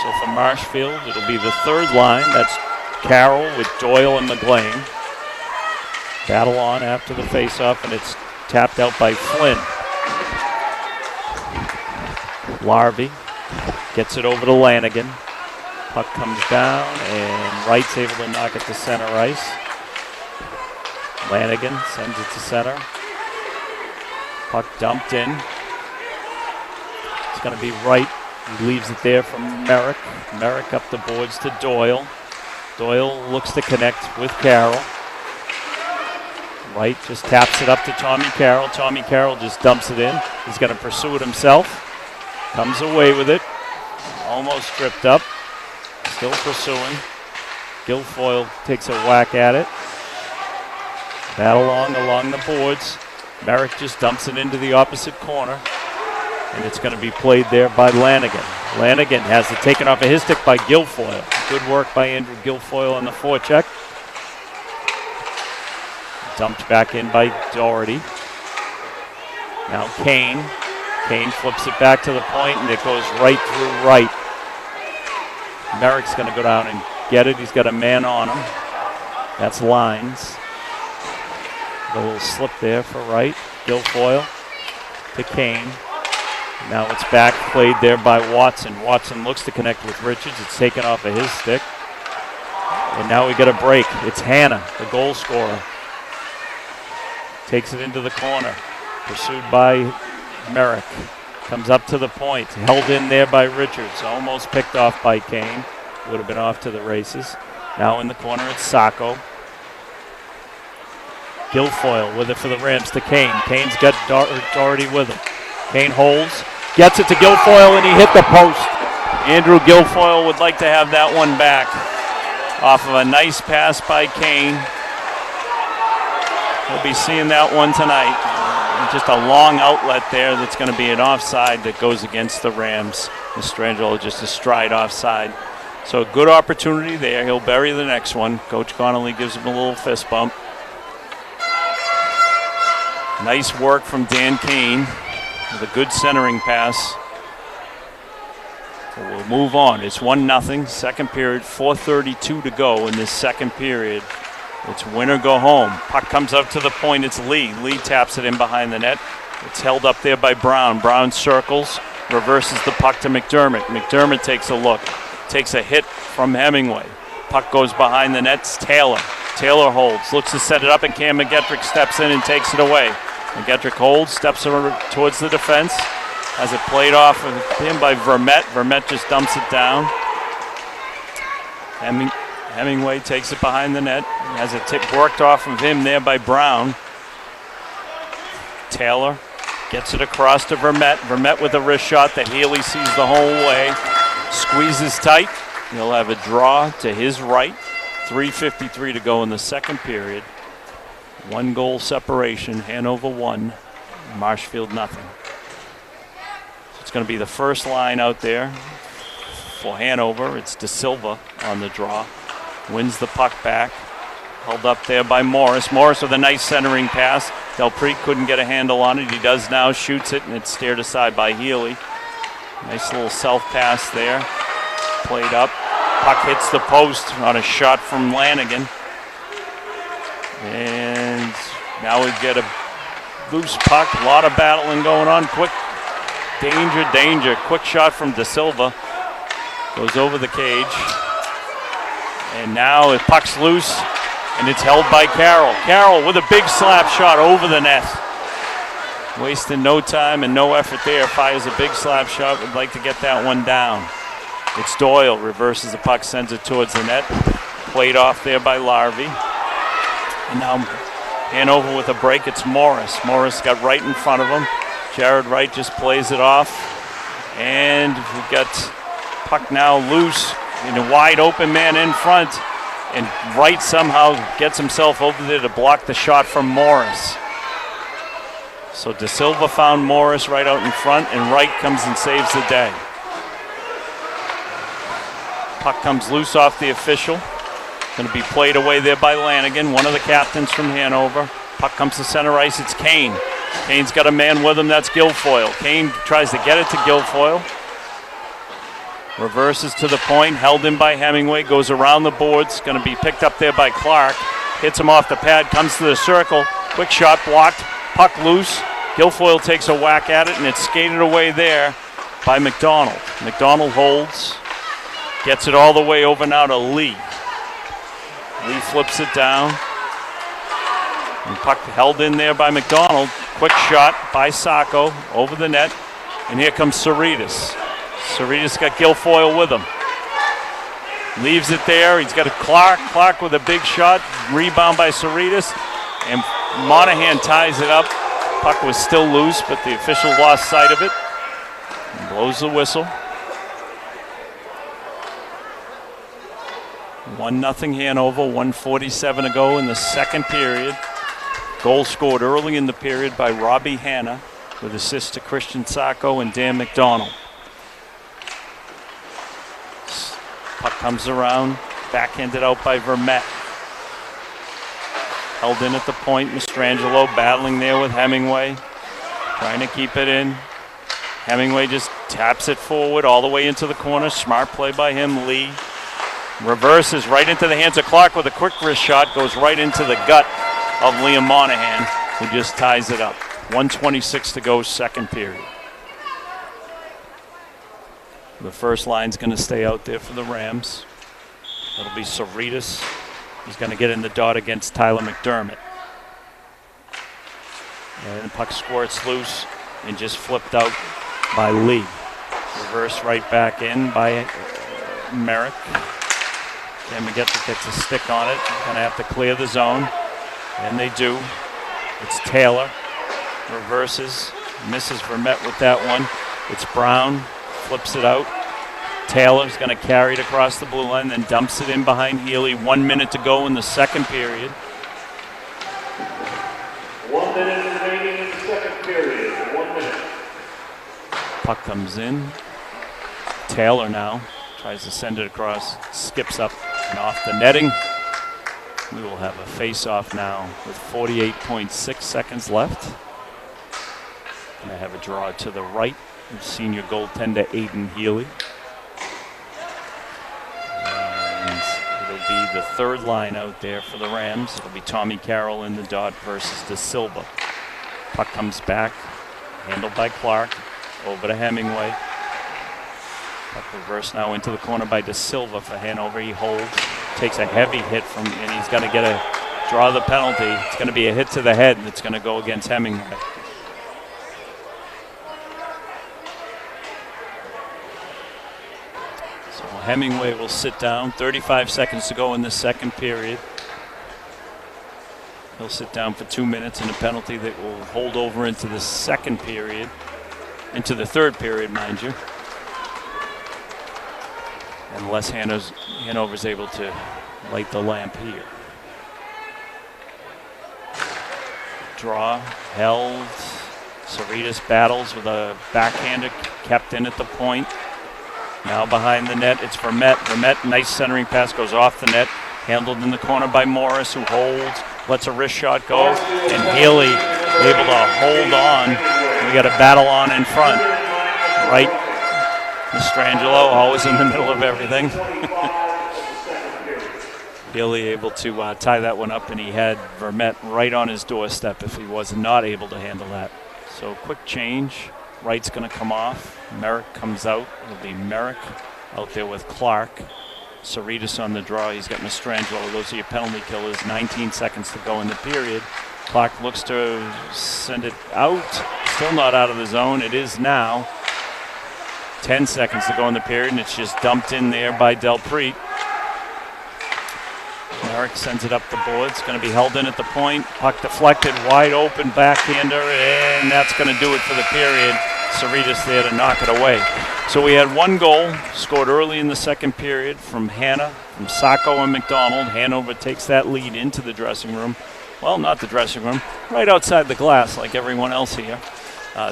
Speaker 1: So for Marshfield, it'll be the third line. That's Carroll with Doyle and McLean. Battle on after the faceoff, and it's tapped out by Flynn. Larby Gets it over to Lanigan. Puck comes down, and Wright's able to knock it to center ice. Lanigan sends it to center. Puck dumped in. It's going to be Wright. He leaves it there for Merrick. Merrick up the boards to Doyle. Doyle looks to connect with Carroll. Wright just taps it up to Tommy Carroll. Tommy Carroll just dumps it in. He's going to pursue it himself. Comes away with it. Almost tripped up. Still pursuing. Guilfoyle takes a whack at it. Battle along the boards. Merrick just dumps it into the opposite corner. And it's going to be played there by Lanigan. Lanigan has it taken off of his stick by Guilfoyle. Good work by Andrew Guilfoyle on the forecheck. Dumped back in by Doherty. Now Kane. Kane flips it back to the point, and it goes right through Wright. Merrick's going to go down and get it. He's got a man on him. That's Lines. A little slip there for Wright. Guilfoyle to Kane. Now it's back played there by Watson. Watson looks to connect with Richards. It's taken off of his stick. And now we get a break. It's Hanna, the goal scorer. Takes it into the corner. Pursued by Merrick. Comes up to the point. Held in there by Richards. Almost picked off by Kane. Would have been off to the races. Now in the corner it's Sacco. Guilfoyle with it for the Rams to Kane. Kane's got Doherty with him. Kane holds. Gets it to Guilfoyle, and he hit the post. Andrew Guilfoyle would like to have that one back. Off of a nice pass by Kane. We'll be seeing that one tonight. Just a long outlet there that's going to be an offside that goes against the Rams. Mastrangelo just a stride offside. So a good opportunity there. He'll bury the next one. Coach Connolly gives him a little fist bump. Nice work from Dan Kane with a good centering pass. So we'll move on. It's 1-0. Second period, 4:32 to go in this second period. It's win or go home. Puck comes up to the point. It's Lee. Lee taps it in behind the net. It's held up there by Brown. Brown circles, reverses the puck to McDermott. McDermott takes a look. Takes a hit from Hemingway. Puck goes behind the net. It's Taylor. Taylor holds. Looks to set it up, and Cam McGettrick steps in and takes it away. McGettrick holds, steps over towards the defense. Has it played off of him by Vermette. Vermette just dumps it down. Hemingway takes it behind the net. Has it worked off of him there by Brown. Taylor gets it across to Vermette. Vermette with a wrist shot that Healy sees the whole way. Squeezes tight. He'll have a draw to his right. 3:53 to go in the second period. 1 goal separation. Hanover 1, Marshfield 0. So it's going to be the first line out there for Hanover. It's De Silva on the draw. Wins the puck back. Held up there by Morris. Morris with a nice centering pass. Delpreet couldn't get a handle on it. He does now, shoots it, and it's steered aside by Healy. Nice little self-pass there. Played up. Puck hits the post on a shot from Lanigan. And now we get a loose puck. A lot of battling going on. Quick danger. Quick shot from De Silva. Goes over the cage. And now the puck's loose, and it's held by Carroll. Carroll with a big slap shot over the net. Wasting no time and no effort there. Fires a big slap shot. Would like to get that one down. It's Doyle. Reverses the puck, sends it towards the net. Played off there by Larvey. And now Hanover with a break. It's Morris. Morris got right in front of him. Jared Wright just plays it off. And we've got puck now loose. And a wide open man in front. And Wright somehow gets himself over there to block the shot from Morris. So De Silva found Morris right out in front, and Wright comes and saves the day. Puck comes loose off the official. Going to be played away there by Lanigan, one of the captains from Hanover. Puck comes to center ice. It's Kane. Kane's got a man with him. That's Guilfoyle. Kane tries to get it to Guilfoyle. Reverses to the point, held in by Hemingway, goes around the boards, going to be picked up there by Clark. Hits him off the pad, comes to the circle. Quick shot blocked, puck loose. Guilfoyle takes a whack at it, and it's skated away there
Speaker 4: by McDonald. McDonald holds, gets it all the way over now to Lee. Lee flips it down. And puck held in there by McDonald. Quick shot by Sacco over the net. And here comes Cerritos. Cerritos got Guilfoyle with him. Leaves it there. He's got a Clark. Clark with a big shot. Rebound by Cerritos. And Monahan ties it up. Puck was still loose, but the official lost sight of it. And blows the whistle. 1-0 Hanover. 1:47 to go in the second period. Goal scored early in the period by Robbie Hanna with assists to Christian Sacco and Dan McDonald. Puck comes around, backhanded out by Vermette. Held in at the point, Mastrangelo battling there with Hemingway, trying to keep it in. Hemingway just taps it forward all the way into the corner. Smart play by him, Lee. Reverses right into the hands of Clark with a quick wrist shot, goes right into the gut of Liam Monahan, who just ties it up. 1:26 to go, second period. The first line's going to stay out there for the Rams. That'll be Cerritos. He's going to get in the dot against Tyler McDermott. And the puck squirts loose and just flipped out by Lee. Reverse right back in by Merrick. Dan McGettrick gets a stick on it. Going to have to clear the zone. And they do. It's Taylor. Reverses. Misses Vermette with that one. It's Brown. Flips it out. Taylor's going to carry it across the blue line, then dumps it in behind Healy. 1 minute to go in the second period.
Speaker 3: 1 minute remaining in the second period. 1 minute.
Speaker 4: Puck comes in. Taylor now tries to send it across. Skips up and off the netting. We will have a face-off now with 48.6 seconds left. And I have a draw to the right. Senior goaltender Aiden Healy. And it'll be the third line out there for the Rams. It'll be Tommy Carroll in the dot versus De Silva. Puck comes back, handled by Clark, over to Hemingway. Puck reverse now into the corner by De Silva for Hanover. He holds, takes a heavy hit from, and he's going to draw the penalty. It's going to be a hit to the head, and it's going to go against Hemingway. Hemingway will sit down. 35 seconds to go in the second period. He'll sit down for 2 minutes in a penalty that will hold over into the second period, into the third period, mind you. Unless Hanover's able to light the lamp here. Draw, held. Cerritos battles with a backhander kept in at the point. Now behind the net, it's Vermette. Vermette, nice centering pass, goes off the net. Handled in the corner by Morris, who holds, lets a wrist shot go. And Healy able to hold on. We got a battle on in front. Right, Mastrangelo, always in the middle of everything. Healy able to tie that one up, and he had Vermette right on his doorstep if he was not able to handle that. So quick change. Wright's going to come off. Merrick comes out. It'll be Merrick out there with Clark. Cerritos on the draw. He's got Mastrangelo. Those are your penalty killers. 19 seconds to go in the period. Clark looks to send it out. Still not out of the zone. It is now. 10 seconds to go in the period, and it's just dumped in there by Delpreet. Merrick sends it up the boards. Going to be held in at the point. Puck deflected, wide open backhander, and that's going to do it for the period. Cerritos there to knock it away. So we had one goal scored early in the second period from Hanna, from Sacco and McDonald. Hanover takes that lead into the dressing room. Well, not the dressing room, right outside the glass like everyone else here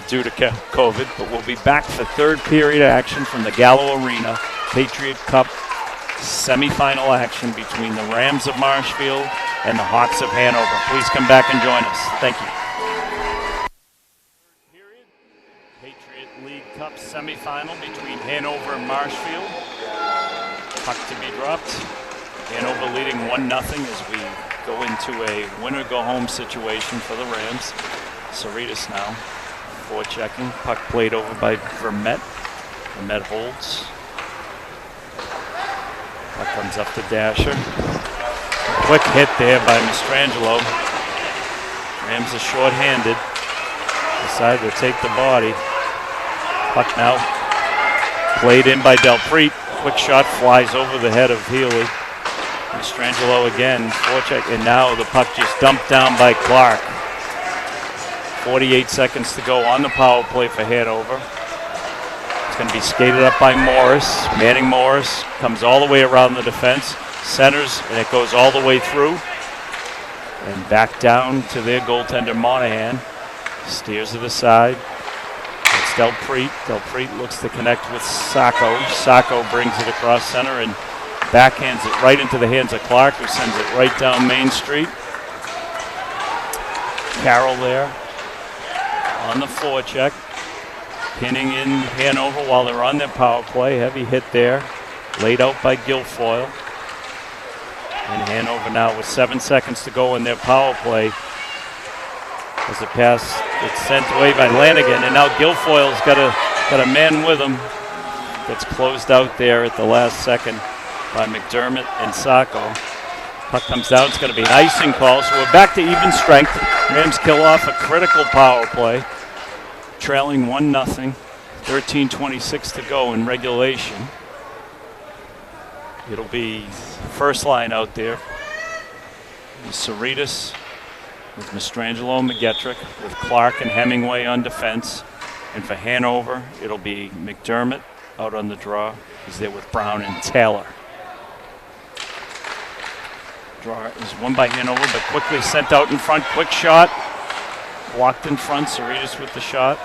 Speaker 4: due to COVID. But we'll be back for third period action from the Gallo Arena Patriot Cup semifinal action between the Rams of Marshfield and the Hawks of Hanover. Please come back and join us. Thank you. Patriot League Cup semifinal between Hanover and Marshfield. Puck to be dropped. Hanover leading 1-0 as we go into a winner-go-home situation for the Rams. Cerritos now forechecking. Puck played over by Vermette. Met holds. Puck comes up to Dasher. Quick hit there by Mastrangelo. Rams are short-handed. Decided to take the body. Puck now played in by Delpreet. Quick shot flies over the head of Healy. Mastrangelo again, forecheck, and now the puck just dumped down by Clark. 48 seconds to go on the power play for Hanover. It's going to be skated up by Morris. Manning Morris comes all the way around the defense, centers, and it goes all the way through. And back down to their goaltender, Monahan. Steers to the side. It's Delpreet. Delpreet looks to connect with Sacco. Sacco brings it across center and backhands it right into the hands of Clark, who sends it right down Main Street. Carroll there on the forecheck, pinning in Hanover while they're on their power play. Heavy hit there, laid out by Guilfoyle. And Hanover now with 7 seconds to go in their power play. As the pass gets sent away by Lanigan, and now Guilfoyle's got a man with him. Gets closed out there at the last second by McDermott and Sacco. Puck comes down. It's going to be an icing call, so we're back to even strength. Rams kill off a critical power play, trailing 1-0. 13:26 to go in regulation. It'll be first line out there. Saritas with Mastrangelo and McGettrick, with Clark and Hemingway on defense. And for Hanover, it'll be McDermott out on the draw. He's there with Brown and Taylor. Draw is won by Hanover, but quickly sent out in front. Quick shot. Blocked in front. Saritas with the shot.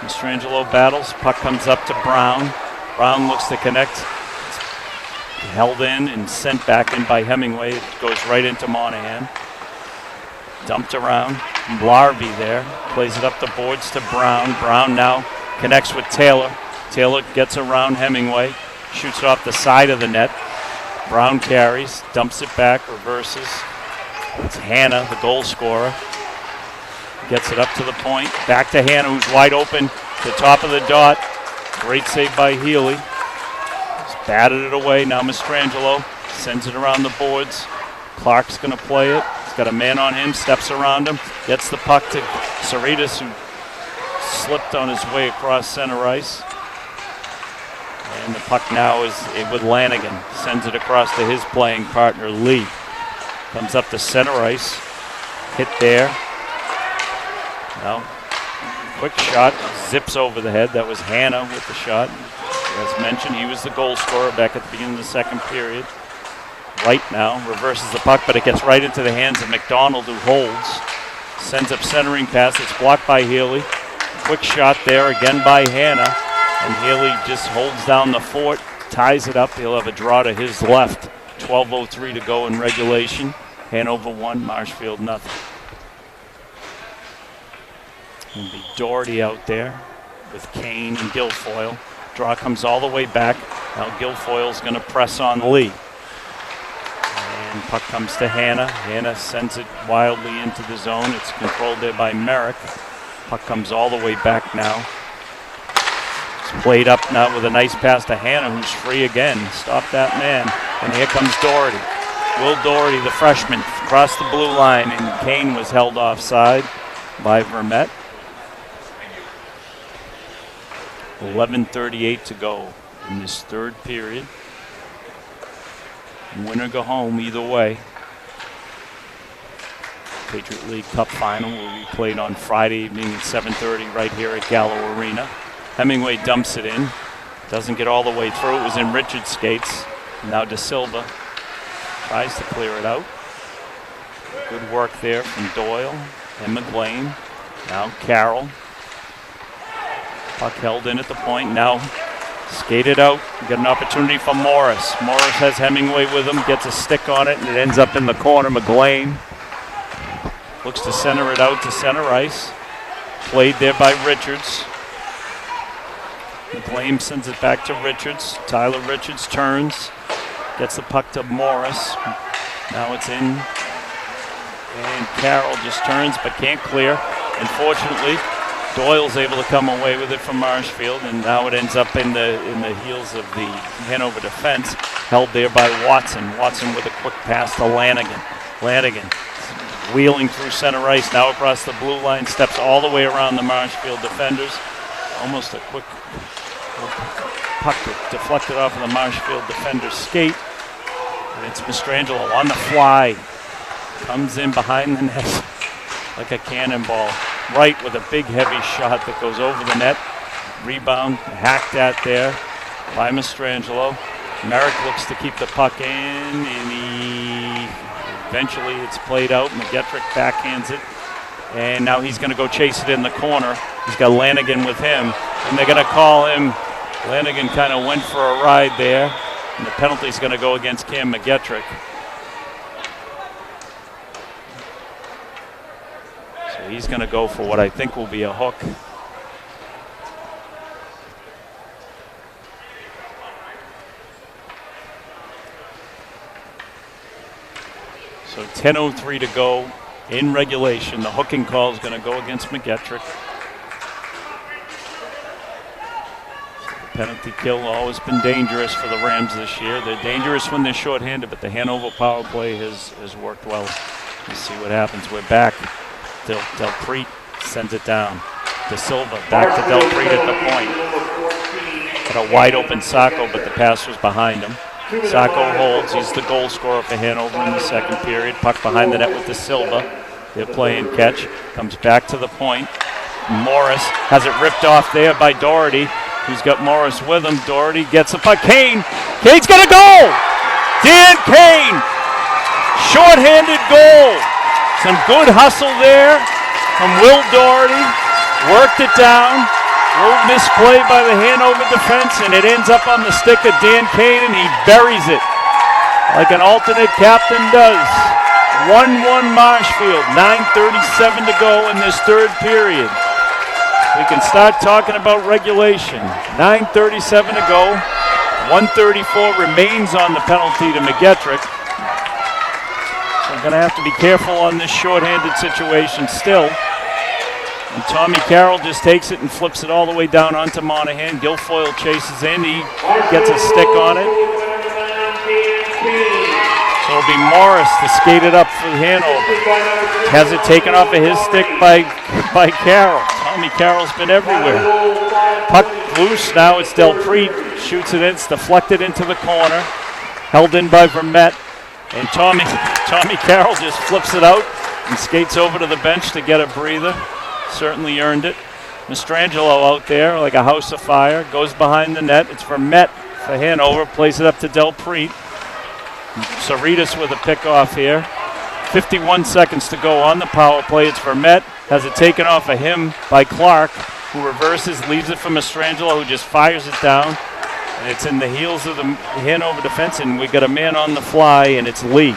Speaker 4: Mastrangelo battles. Puck comes up to Brown. Brown looks to connect. It's held in and sent back in by Hemingway. It goes right into Monahan. Dumped around. Larby there. Plays it up the boards to Brown. Brown now connects with Taylor. Taylor gets around Hemingway. Shoots it off the side of the net. Brown carries, dumps it back, reverses. It's Hanna, the goal scorer. Gets it up to the point. Back to Hanna, who's wide open. To the top of the dot. Great save by Healy. He's batted it away. Now Mastrangelo sends it around the boards. Clark's going to play it. He's got a man on him, steps around him. Gets the puck to Saritas, who slipped on his way across center ice. And the puck now is with Lanigan. Sends it across to his playing partner, Lee. Comes up to center ice. Hit there. Now, quick shot. Zips over the head. That was Hanna with the shot. As mentioned, he was the goal scorer back at the beginning of the second period. Right now, reverses the puck, but it gets right into the hands of McDonald, who holds. Sends up centering pass. It's blocked by Healy. Quick shot there again by Hanna. And Healy just holds down the fort, ties it up. He'll have a draw to his left. 12:03 to go in regulation. Hanover 1, Marshfield 0. It'll be Doherty out there with Kane and Guilfoyle. Draw comes all the way back. Now Guilfoyle's going to press on Lee. And puck comes to Hanna. Hanna sends it wildly into the zone. It's controlled there by Merrick. Puck comes all the way back now. Played up now with a nice pass to Hanna, who's free again. Stop that man. And here comes Doherty. Will Doherty, the freshman, across the blue line, and Kane was held offside by Vermette. 11:38 to go in this third period. Win or go home either way. Patriot League Cup final will be played on Friday evening at 7:30 right here at Gallo Arena. Hemingway dumps it in. Doesn't get all the way through. It was in Richard's skates. Now De Silva tries to clear it out. Good work there from Doyle and McLean. Now Carroll. Puck held in at the point. Now skated out. Get an opportunity for Morris. Morris has Hemingway with him. Gets a stick on it, and it ends up in the corner. McLean looks to center it out to center ice. Played there by Richards. McLean sends it back to Richards. Tyler Richards turns. Gets the puck to Morris. Now it's in. And Carroll just turns but can't clear. Unfortunately, Doyle's able to come away with it from Marshfield, and now it ends up in the heels of the Hanover defense, held there by Watson. Watson with a quick pass to Lanigan. Lanigan wheeling through center ice, now across the blue line, steps all the way around the Marshfield defenders. Almost a quick puck deflected off of the Marshfield defender's skate. And it's Mastrangelo on the fly. Comes in behind the net like a cannonball. Right with a big heavy shot that goes over the net. Rebound hacked at there by Mastrangelo. Merrick looks to keep the puck in, and eventually it's played out. McGettrick backhands it, and now he's going to go chase it in the corner. He's got Lanigan with him, and they're going to call him. Lanigan kind of went for a ride there, and the penalty's going to go against Cam McGettrick. So he's going to go for what I think will be a hook. So 10:03 to go in regulation. The hooking call is going to go against McGettrick. The penalty kill always been dangerous for the Rams this year. They're dangerous when they're shorthanded, but the Hanover power play has worked well. Let's see what happens. We're back. Del Preet sends it down. De Silva back to Del Preet at the point. Got a wide open Sacco, but the pass was behind him. Sacco holds. He's the goal scorer for Hanover in the second period. Puck behind the net with De Silva. They're playing catch. Comes back to the point. Morris has it ripped off there by Doherty, who's got Morris with him. Doherty gets the puck. Kane. Kane's going to go! Dan Kane! Short-handed goal. Some good hustle there from Will Doherty. Worked it down. Little misplay by the Hanover defense, and it ends up on the stick of Dan Kane, and he buries it like an alternate captain does. 1-1 Marshfield, 9:37 to go in this third period. We can start talking about regulation. 9:37 to go. 1:34 remains on the penalty to McGettrick. So I'm going to have to be careful on this shorthanded situation still. And Tommy Carroll just takes it and flips it all the way down onto Monahan. Guilfoyle chases in. He gets a stick on it. So it'll be Morris to skate it up for Hanover. Has it taken off of his stick by Carroll. Tommy Carroll's been everywhere. Puck loose. Now it's Del Preet. Shoots it in. It's deflected into the corner. Held in by Vermette. And Tommy Carroll just flips it out and skates over to the bench to get a breather. Certainly earned it. Mastrangelo out there like a house of fire. Goes behind the net. It's Vermette for Hanover. Plays it up to Del Preet. Saritas with a pickoff here. 51 seconds to go on the power play. It's Vermette. Has it taken off of him by Clark, who reverses, leaves it for Mastrangelo, who just fires it down. And it's in the heels of the Hanover defense, and we got a man on the fly, and it's Lee.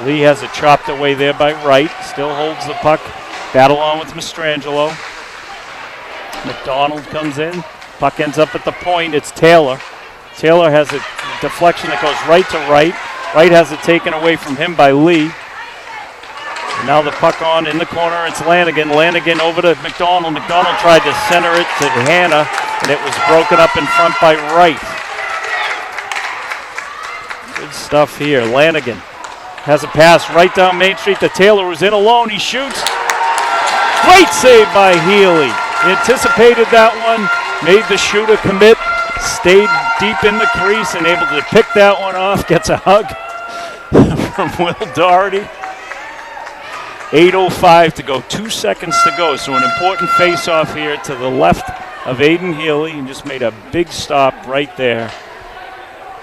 Speaker 4: Lee has it chopped away there by Wright. Still holds the puck. Battle on with Mastrangelo. McDonald comes in. Puck ends up at the point. It's Taylor. Taylor has a deflection that goes right to Wright. Wright has it taken away from him by Lee. And now the puck on in the corner. It's Lanigan. Lanigan over to McDonald. McDonald tried to center it to Hanna, and it was broken up in front by Wright. Good stuff here. Lanigan has a pass right down Main Street to Taylor, who's in alone. He shoots. Great save by Healy. Anticipated that one, made the shooter commit, stayed deep in the crease and able to pick that one off. Gets a hug from Will Doherty. 8:05 to go, 2 seconds to go. So an important face-off here to the left of Aiden Healy, and just made a big stop right there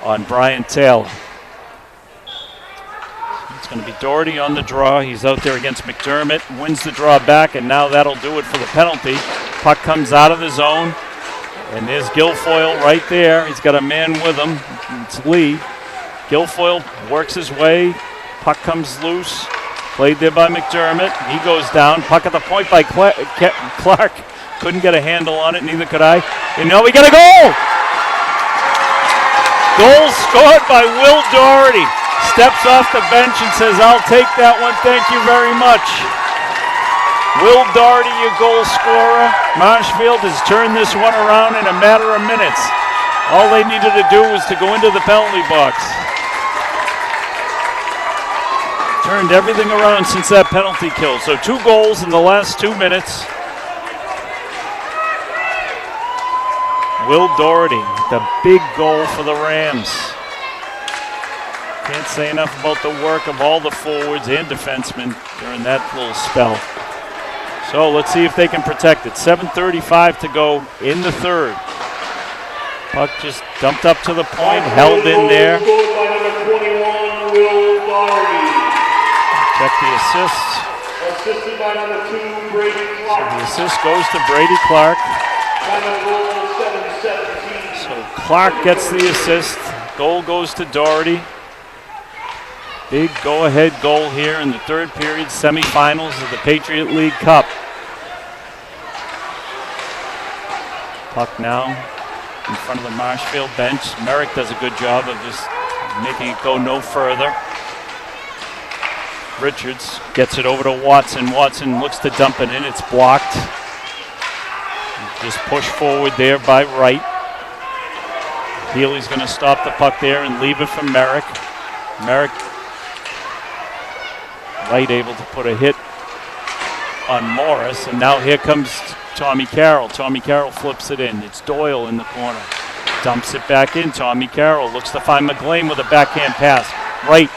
Speaker 4: on Brian Taylor. It's going to be Doherty on the draw. He's out there against McDermott, wins the draw back, and now that'll do it for the penalty. Puck comes out of the zone, and there's Guilfoyle right there. He's got a man with him. It's Lee. Guilfoyle works his way. Puck comes loose. Played there by McDermott. He goes down. Puck at the point by Clark. Couldn't get a handle on it, neither could I. And now we got a goal! Goal scored by Will Doherty. Steps off the bench and says, "I'll take that one, thank you very much." Will Doherty, your goal scorer. Marshfield has turned this one around in a matter of minutes. All they needed to do was to go into the penalty box. Turned everything around since that penalty kill. So 2 goals in the last 2 minutes. Will Doherty, the big goal for the Rams. Can't say enough about the work of all the forwards and defensemen during that little spell. So let's see if they can protect it. 7:35 to go in the third. Puck just dumped up to the point, held in there.
Speaker 3: Scored by number 21, Will Doherty.
Speaker 4: Check the assists.
Speaker 3: Assisted by number 2, Brady Clark.
Speaker 4: The assist goes to Brady Clark.
Speaker 3: Time of goal 7:17.
Speaker 4: So Clark gets the assist. Goal goes to Doherty. Big go-ahead goal here in the third period semifinals of the Patriot League Cup. Puck now in front of the Marshfield bench. Merrick does a good job of just making it go no further. Richards gets it over to Watson. Watson looks to dump it in. It's blocked. Just push forward there by Wright. Healy's going to stop the puck there and leave it for Merrick. Merrick, Wright able to put a hit on Morris, and now here comes Tommy Carroll. Tommy Carroll flips it in. It's Doyle in the corner. Dumps it back in. Tommy Carroll looks to find McLean with a backhand pass. Wright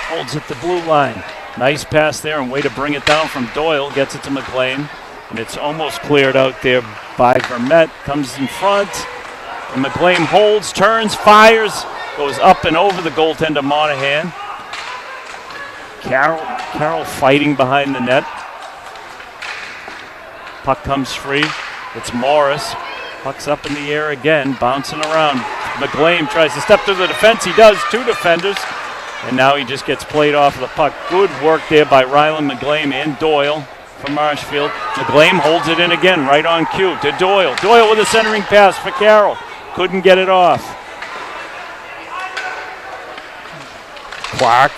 Speaker 4: holds at the blue line. Nice pass there and way to bring it down from Doyle. Gets it to McLean, and it's almost cleared out there by Vermette. Comes in front, and McLean holds, turns, fires, goes up and over the goaltender Monahan. Carroll fighting behind the net. Puck comes free. It's Morris. Puck's up in the air again, bouncing around. McLean tries to step through the defense. He does. 2 defenders. And now he just gets played off of the puck. Good work there by Ryland McLean and Doyle from Marshfield. McLean holds it in again, right on cue to Doyle. Doyle with a centering pass for Carroll. Couldn't get it off. Clark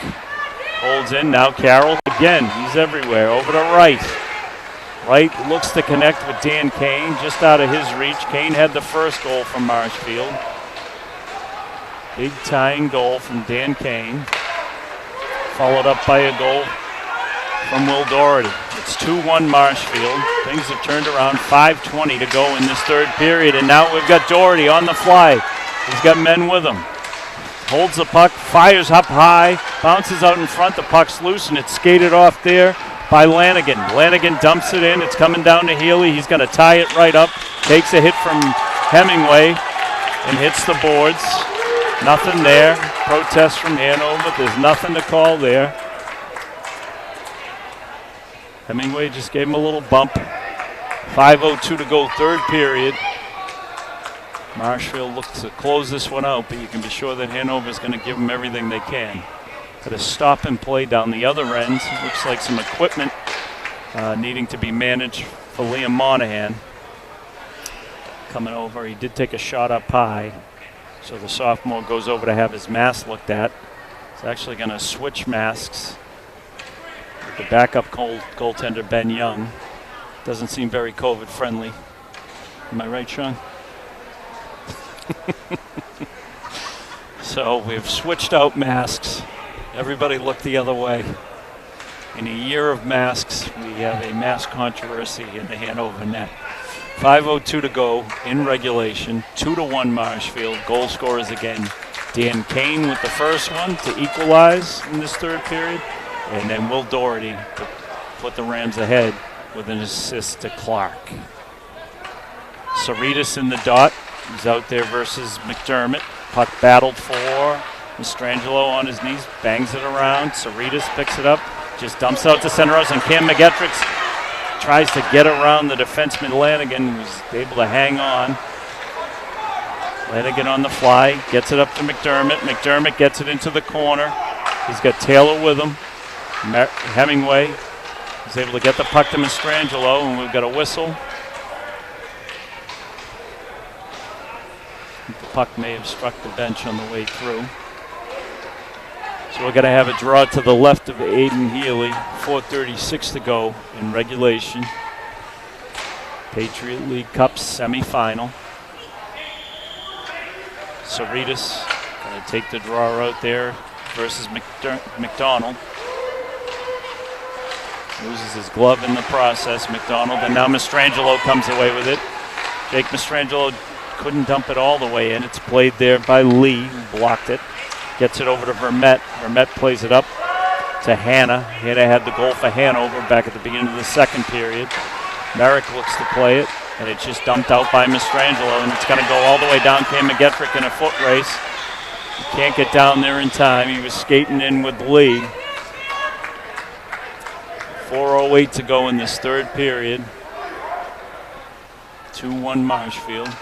Speaker 4: holds in. Now Carroll again. He's everywhere. Over to Wright. Wright looks to connect with Dan Kane, just out of his reach. Kane had the first goal from Marshfield. Big tying goal from Dan Kane. Followed up by a goal from Will Doherty. It's 2-1 Marshfield. Things have turned around. 5:20 to go in this third period. And now we've got Doherty on the fly. He's got men with him. Holds the puck, fires up high, bounces out in front. The puck's loose and it's skated off there by Lanigan. Lanigan dumps it in. It's coming down to Healy. He's going to tie it right up. Takes a hit from Hemingway and hits the boards. Nothing there. Protest from Hanover. There's nothing to call there. Hemingway just gave him a little bump. 5:02 to go, third period. Marshfield looks to close this one out, but you can be sure that Hanover's going to give them everything they can. Got a stop and play down the other end. Looks like some equipment needing to be managed for Liam Monahan. Coming over, he did take a shot up high. So the sophomore goes over to have his mask looked at. He's actually going to switch masks with the backup goaltender, Ben Young. Doesn't seem very COVID friendly. Am I right, Sean? So we've switched out masks. Everybody looked the other way. In a year of masks, we have a mask controversy in the Hanover net. 5:02 to go in regulation. 2-1 Marshfield. Goal scorers again. Dan Kane with the first one to equalize in this third period. And then Will Doherty to put the Rams ahead with an assist to Clark. Saritas in the dot. He's out there versus McDermott. Puck battled for Mastrangelo on his knees. Bangs it around. Saritas picks it up. Just dumps out to center ice. And Cam McGettrix tries to get around the defenseman Lanigan, who's able to hang on. Lanigan on the fly. Gets it up to McDermott. McDermott gets it into the corner. He's got Taylor with him. Hemingway is able to get the puck to Mastrangelo, and we've got a whistle. The puck may have struck the bench on the way through. So we're going to have a draw to the left of Aiden Healy. 4:36 to go in regulation. Patriot League Cup semifinal. Cerritos going to take the draw out there versus McDonald. Loses his glove in the process, McDonald, and now Mastrangelo comes away with it. Jake Mastrangelo couldn't dump it all the way in. It's played there by Lee, who blocked it. Gets it over to Vermette. Vermette plays it up to Hanna. Hanna had the goal for Hanover back at the beginning of the second period. Merrick looks to play it, and it's just dumped out by Mastrangelo, and it's going to go all the way down Cam McGettrick in a foot race. He can't get down there in time. He was skating in with Lee. 4:08 to go in this third period. 2-1 Marshfield.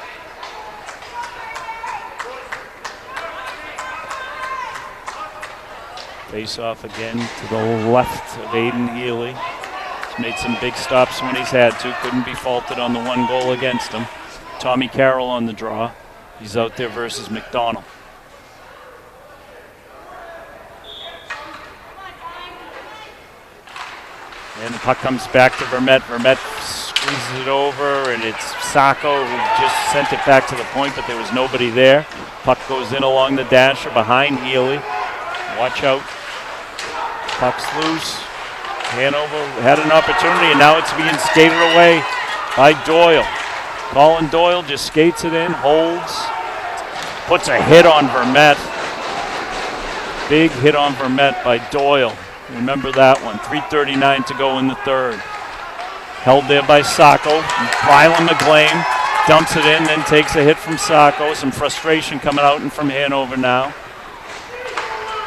Speaker 4: Face off again to the left of Aiden Healy. He's made some big stops when he's had to. Couldn't be faulted on the one goal against him. Tommy Carroll on the draw. He's out there versus McDonald. And the puck comes back to Vermette. Vermette squeezes it over, and it's Sacco who just sent it back to the point, but there was nobody there. Puck goes in along the dasher behind Healy. Watch out. Puck's loose. Hanover had an opportunity, and now it's being skated away by Doyle. Colin Doyle just skates it in, holds, puts a hit on Vermette. Big hit on Vermette by Doyle. Remember that one. 3:39 to go in the third. Held there by Sacco. Rylan McGlane dumps it in, then takes a hit from Sacco. Some frustration coming out and from Hanover now.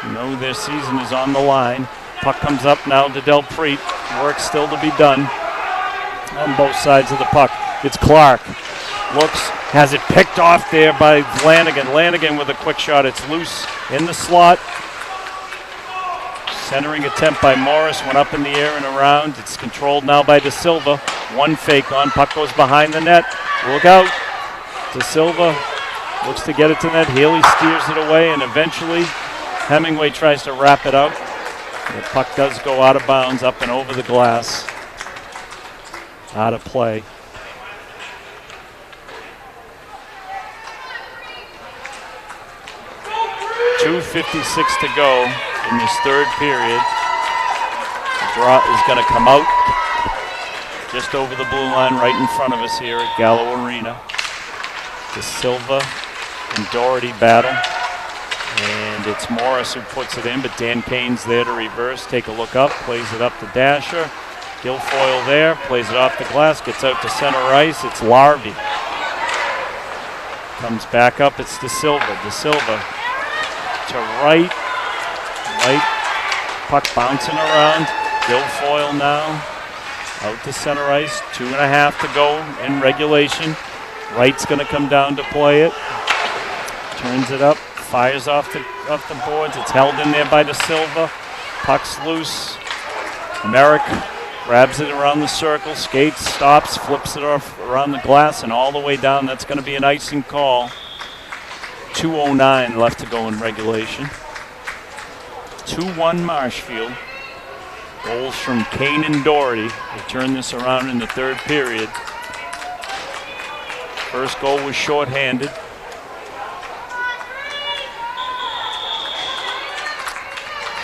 Speaker 4: You know their season is on the line. Puck comes up now to Del Preet. Work still to be done on both sides of the puck. It's Clark. Looks, has it picked off there by Lanigan. Lanigan with a quick shot. It's loose in the slot. Centering attempt by Morris went up in the air and around. It's controlled now by De Silva. One fake on. Puck goes behind the net. Look out. De Silva looks to get it to net. Healy steers it away, and eventually Hemingway tries to wrap it up. The puck does go out of bounds, up and over the glass. Out of play. .256 to go in this third period. The draw is going to come out just over the blue line right in front of us here at Gallo Arena. De Silva and Doherty battle. And it's Morris who puts it in, but Dan Kane's there to reverse. Take a look up, plays it up to Dasher. Guilfoyle there, plays it off the glass, gets out to center ice. It's Larby. Comes back up, it's De Silva. De Silva to right. Puck bouncing around. Guilfoyle now out to center ice. 2.5 to go in regulation. Wright's going to come down to play it. Turns it up. Fires off the boards. It's held in there by De Silva. Puck's loose. Merrick grabs it around the circle, skates, stops, flips it off around the glass, and all the way down. That's going to be an icing call. 2:09 left to go in regulation. 2-1 Marshfield. Goals from Kane and Doherty. They turn this around in the third period. First goal was shorthanded.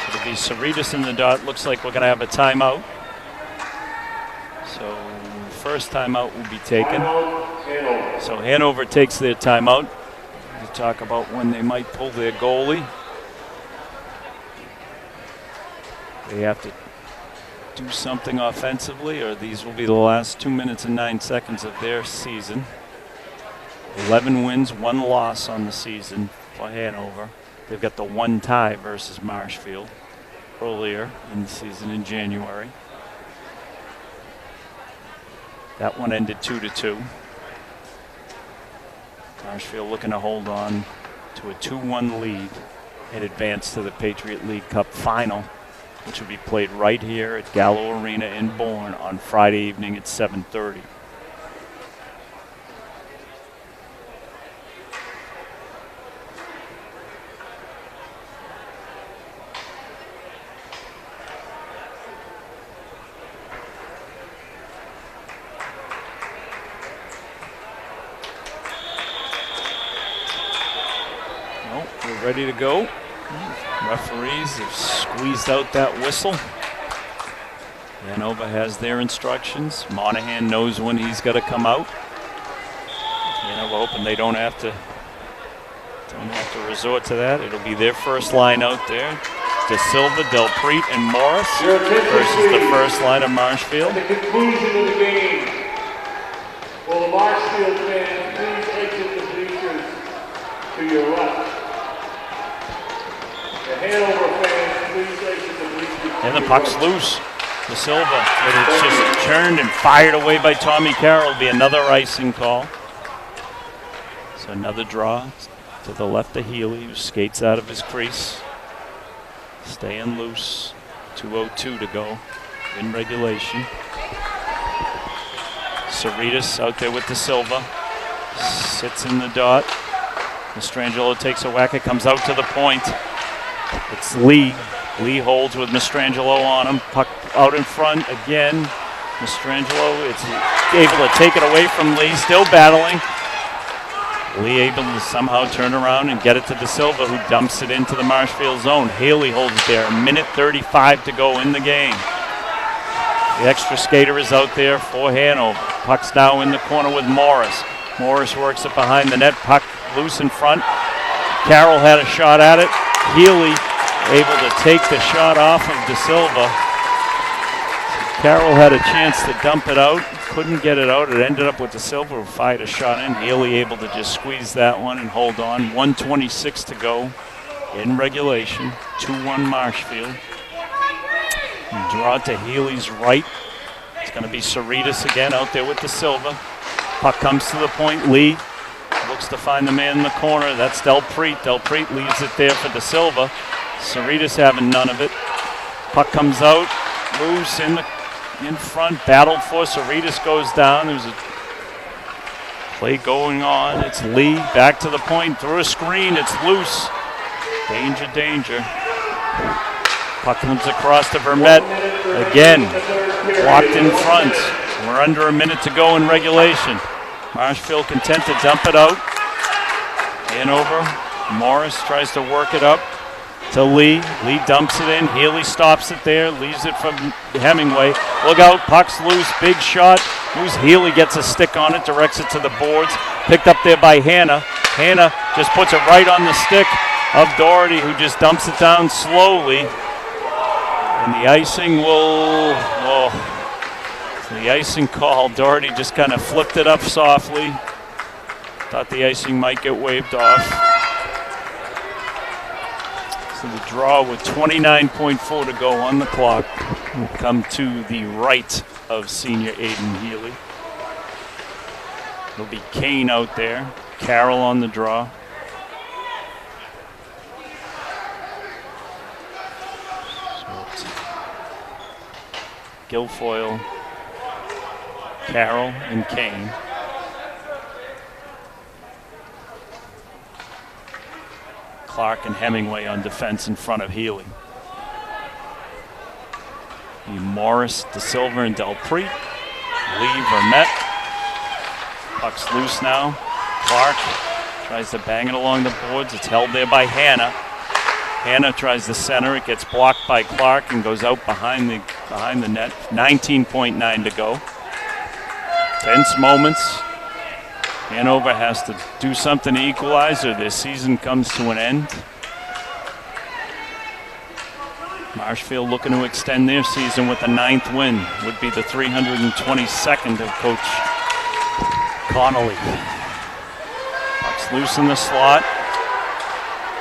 Speaker 4: It'll be Cerritos in the dot. Looks like we're going to have a timeout. So first timeout will be taken. So Hanover takes their timeout. To talk about when they might pull their goalie. They have to do something offensively, or these will be the last 2 minutes and 9 seconds of their season. 11 wins, 1 loss on the season for Hanover. They've got the 1 tie versus Marshfield earlier in the season in January. That one ended 2-2. Marshfield looking to hold on to a 2-1 lead and advance to the Patriot League Cup final, which will be played right here at Gallo Arena in Bourne on Friday evening at 7:30. ready to go. Referees have squeezed out that whistle. Hanover has their instructions. Monahan knows when he's got to come out. Hanover hoping they don't have to resort to that. It'll be their first line out there. De Silva, Delpreet, and Morris versus the first line of Marshfield.
Speaker 3: At the conclusion of the game, will the Marshfield fans please exit the bleachers to your left? The Hanover fans, please exit the bleachers to
Speaker 4: And the
Speaker 3: your
Speaker 4: puck's
Speaker 3: right.
Speaker 4: loose. De Silva, but it's just turned and fired away by Tommy Carroll. It'll be another icing call. So another draw to the left of Healy, who skates out of his crease. Staying loose. 2:02 to go in regulation. Cerritos out there with De Silva. Sits in the dot. Mastrangelo takes a whack. It comes out to the point. It's Lee. Lee holds with Mastrangelo on him. Puck out in front again. Mastrangelo is able to take it away from Lee. Still battling. Lee able to somehow turn around and get it to De Silva, who dumps it into the Marshfield zone. Haley holds it there. 1:35 to go in the game. The extra skater is out there for Hanover. Puck's now in the corner with Morris. Morris works it behind the net. Puck loose in front. Carroll had a shot at it. Healy able to take the shot off of De Silva. Carroll had a chance to dump it out. Couldn't get it out. It ended up with De Silva, who fired a shot in. Healy able to just squeeze that one and hold on. 1:26 to go in regulation. 2-1 Marshfield. Draw to Healy's right. It's going to be Cerritos again out there with De Silva. Puck comes to the point. Lee looks to find the man in the corner. That's Delpreet. Delpreet leaves it there for De Silva. Cerritos having none of it. Puck comes out. Loose in front. Battled for. Cerritos goes down. There's a play going on. It's Lee back to the point. Through a screen. It's loose. Danger, danger. Puck comes across to Vermette. Again, blocked in front. We're under a minute to go in regulation. Marshfield content to dump it out. Hanover. Morris tries to work it up to Lee. Lee dumps it in. Healy stops it there. Leaves it from Hemingway. Look out. Puck's loose. Big shot. Loose. Healy gets a stick on it. Directs it to the boards. Picked up there by Hanna. Hanna just puts it right on the stick of Doherty, who just dumps it down slowly. And the icing will, the icing call. Doherty just kind of flipped it up softly. Thought the icing might get waved off. So the draw with 29.4 to go on the clock will come to the right of senior Aiden Healy. It'll be Kane out there. Carroll on the draw. Guilfoyle, Carroll, and Kane. Clark and Hemingway on defense in front of Healy. Morris, De Silva, and Delpreet. Lee, Vermette. Puck's loose now. Clark tries to bang it along the boards. It's held there by Hanna. Hanna tries to center. It gets blocked by Clark and goes out behind the net. 19.9 to go. Tense moments. Hanover has to do something to equalize or their season comes to an end. Marshfield looking to extend their season with a 9th win. Would be the 322nd of Coach Connolly. Puck's loose in the slot.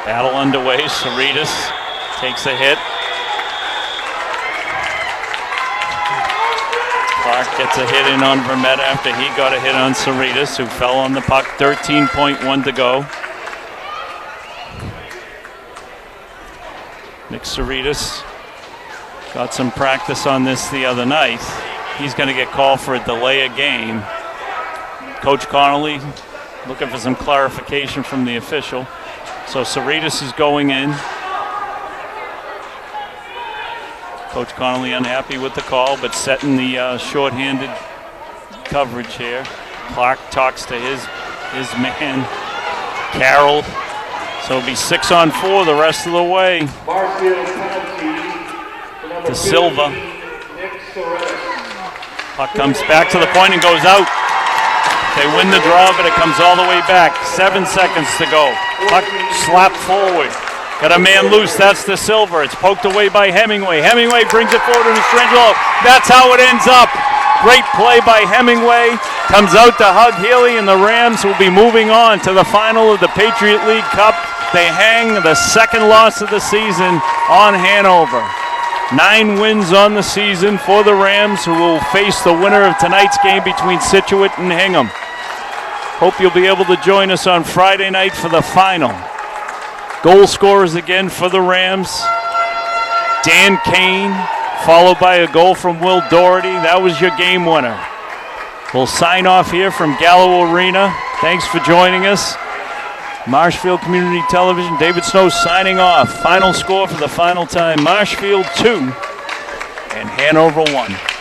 Speaker 4: Battle underway. Cerritos takes a hit. Clark gets a hit in on Vermette after he got a hit on Cerritos, who fell on the puck. 13.1 to go. Nick Cerritos got some practice on this the other night. He's going to get called for a delay of game. Coach Connolly looking for some clarification from the official. So Cerritos is going in. Coach Connolly unhappy with the call, but setting the shorthanded coverage here. Clark talks to his man. Carroll So it'll be 6-on-4 the rest of the way.
Speaker 3: Marshfield penalty for number
Speaker 4: To Silva.
Speaker 3: 15, Nick Soretis.
Speaker 4: Puck comes back to the point and goes out. They win the draw, but it comes all the way back. 7 seconds to go. Puck slapped forward. Got a man loose. That's the Silver. It's poked away by Hemingway. Hemingway brings it forward to Strangelo. That's how it ends up. Great play by Hemingway. Comes out to hug Healy, and the Rams will be moving on to the final of the Patriot League Cup. They hang the second loss of the season on Hanover. 9 wins on the season for the Rams, who will face the winner of tonight's game between Scituate and Hingham. Hope you'll be able to join us on Friday night for the final. Goal scorers again for the Rams. Dan Kane, followed by a goal from Will Doherty. That was your game winner. We'll sign off here from Gallo Arena. Thanks for joining us. Marshfield Community Television, David Snow signing off. Final score for the final time, Marshfield 2 and Hanover 1.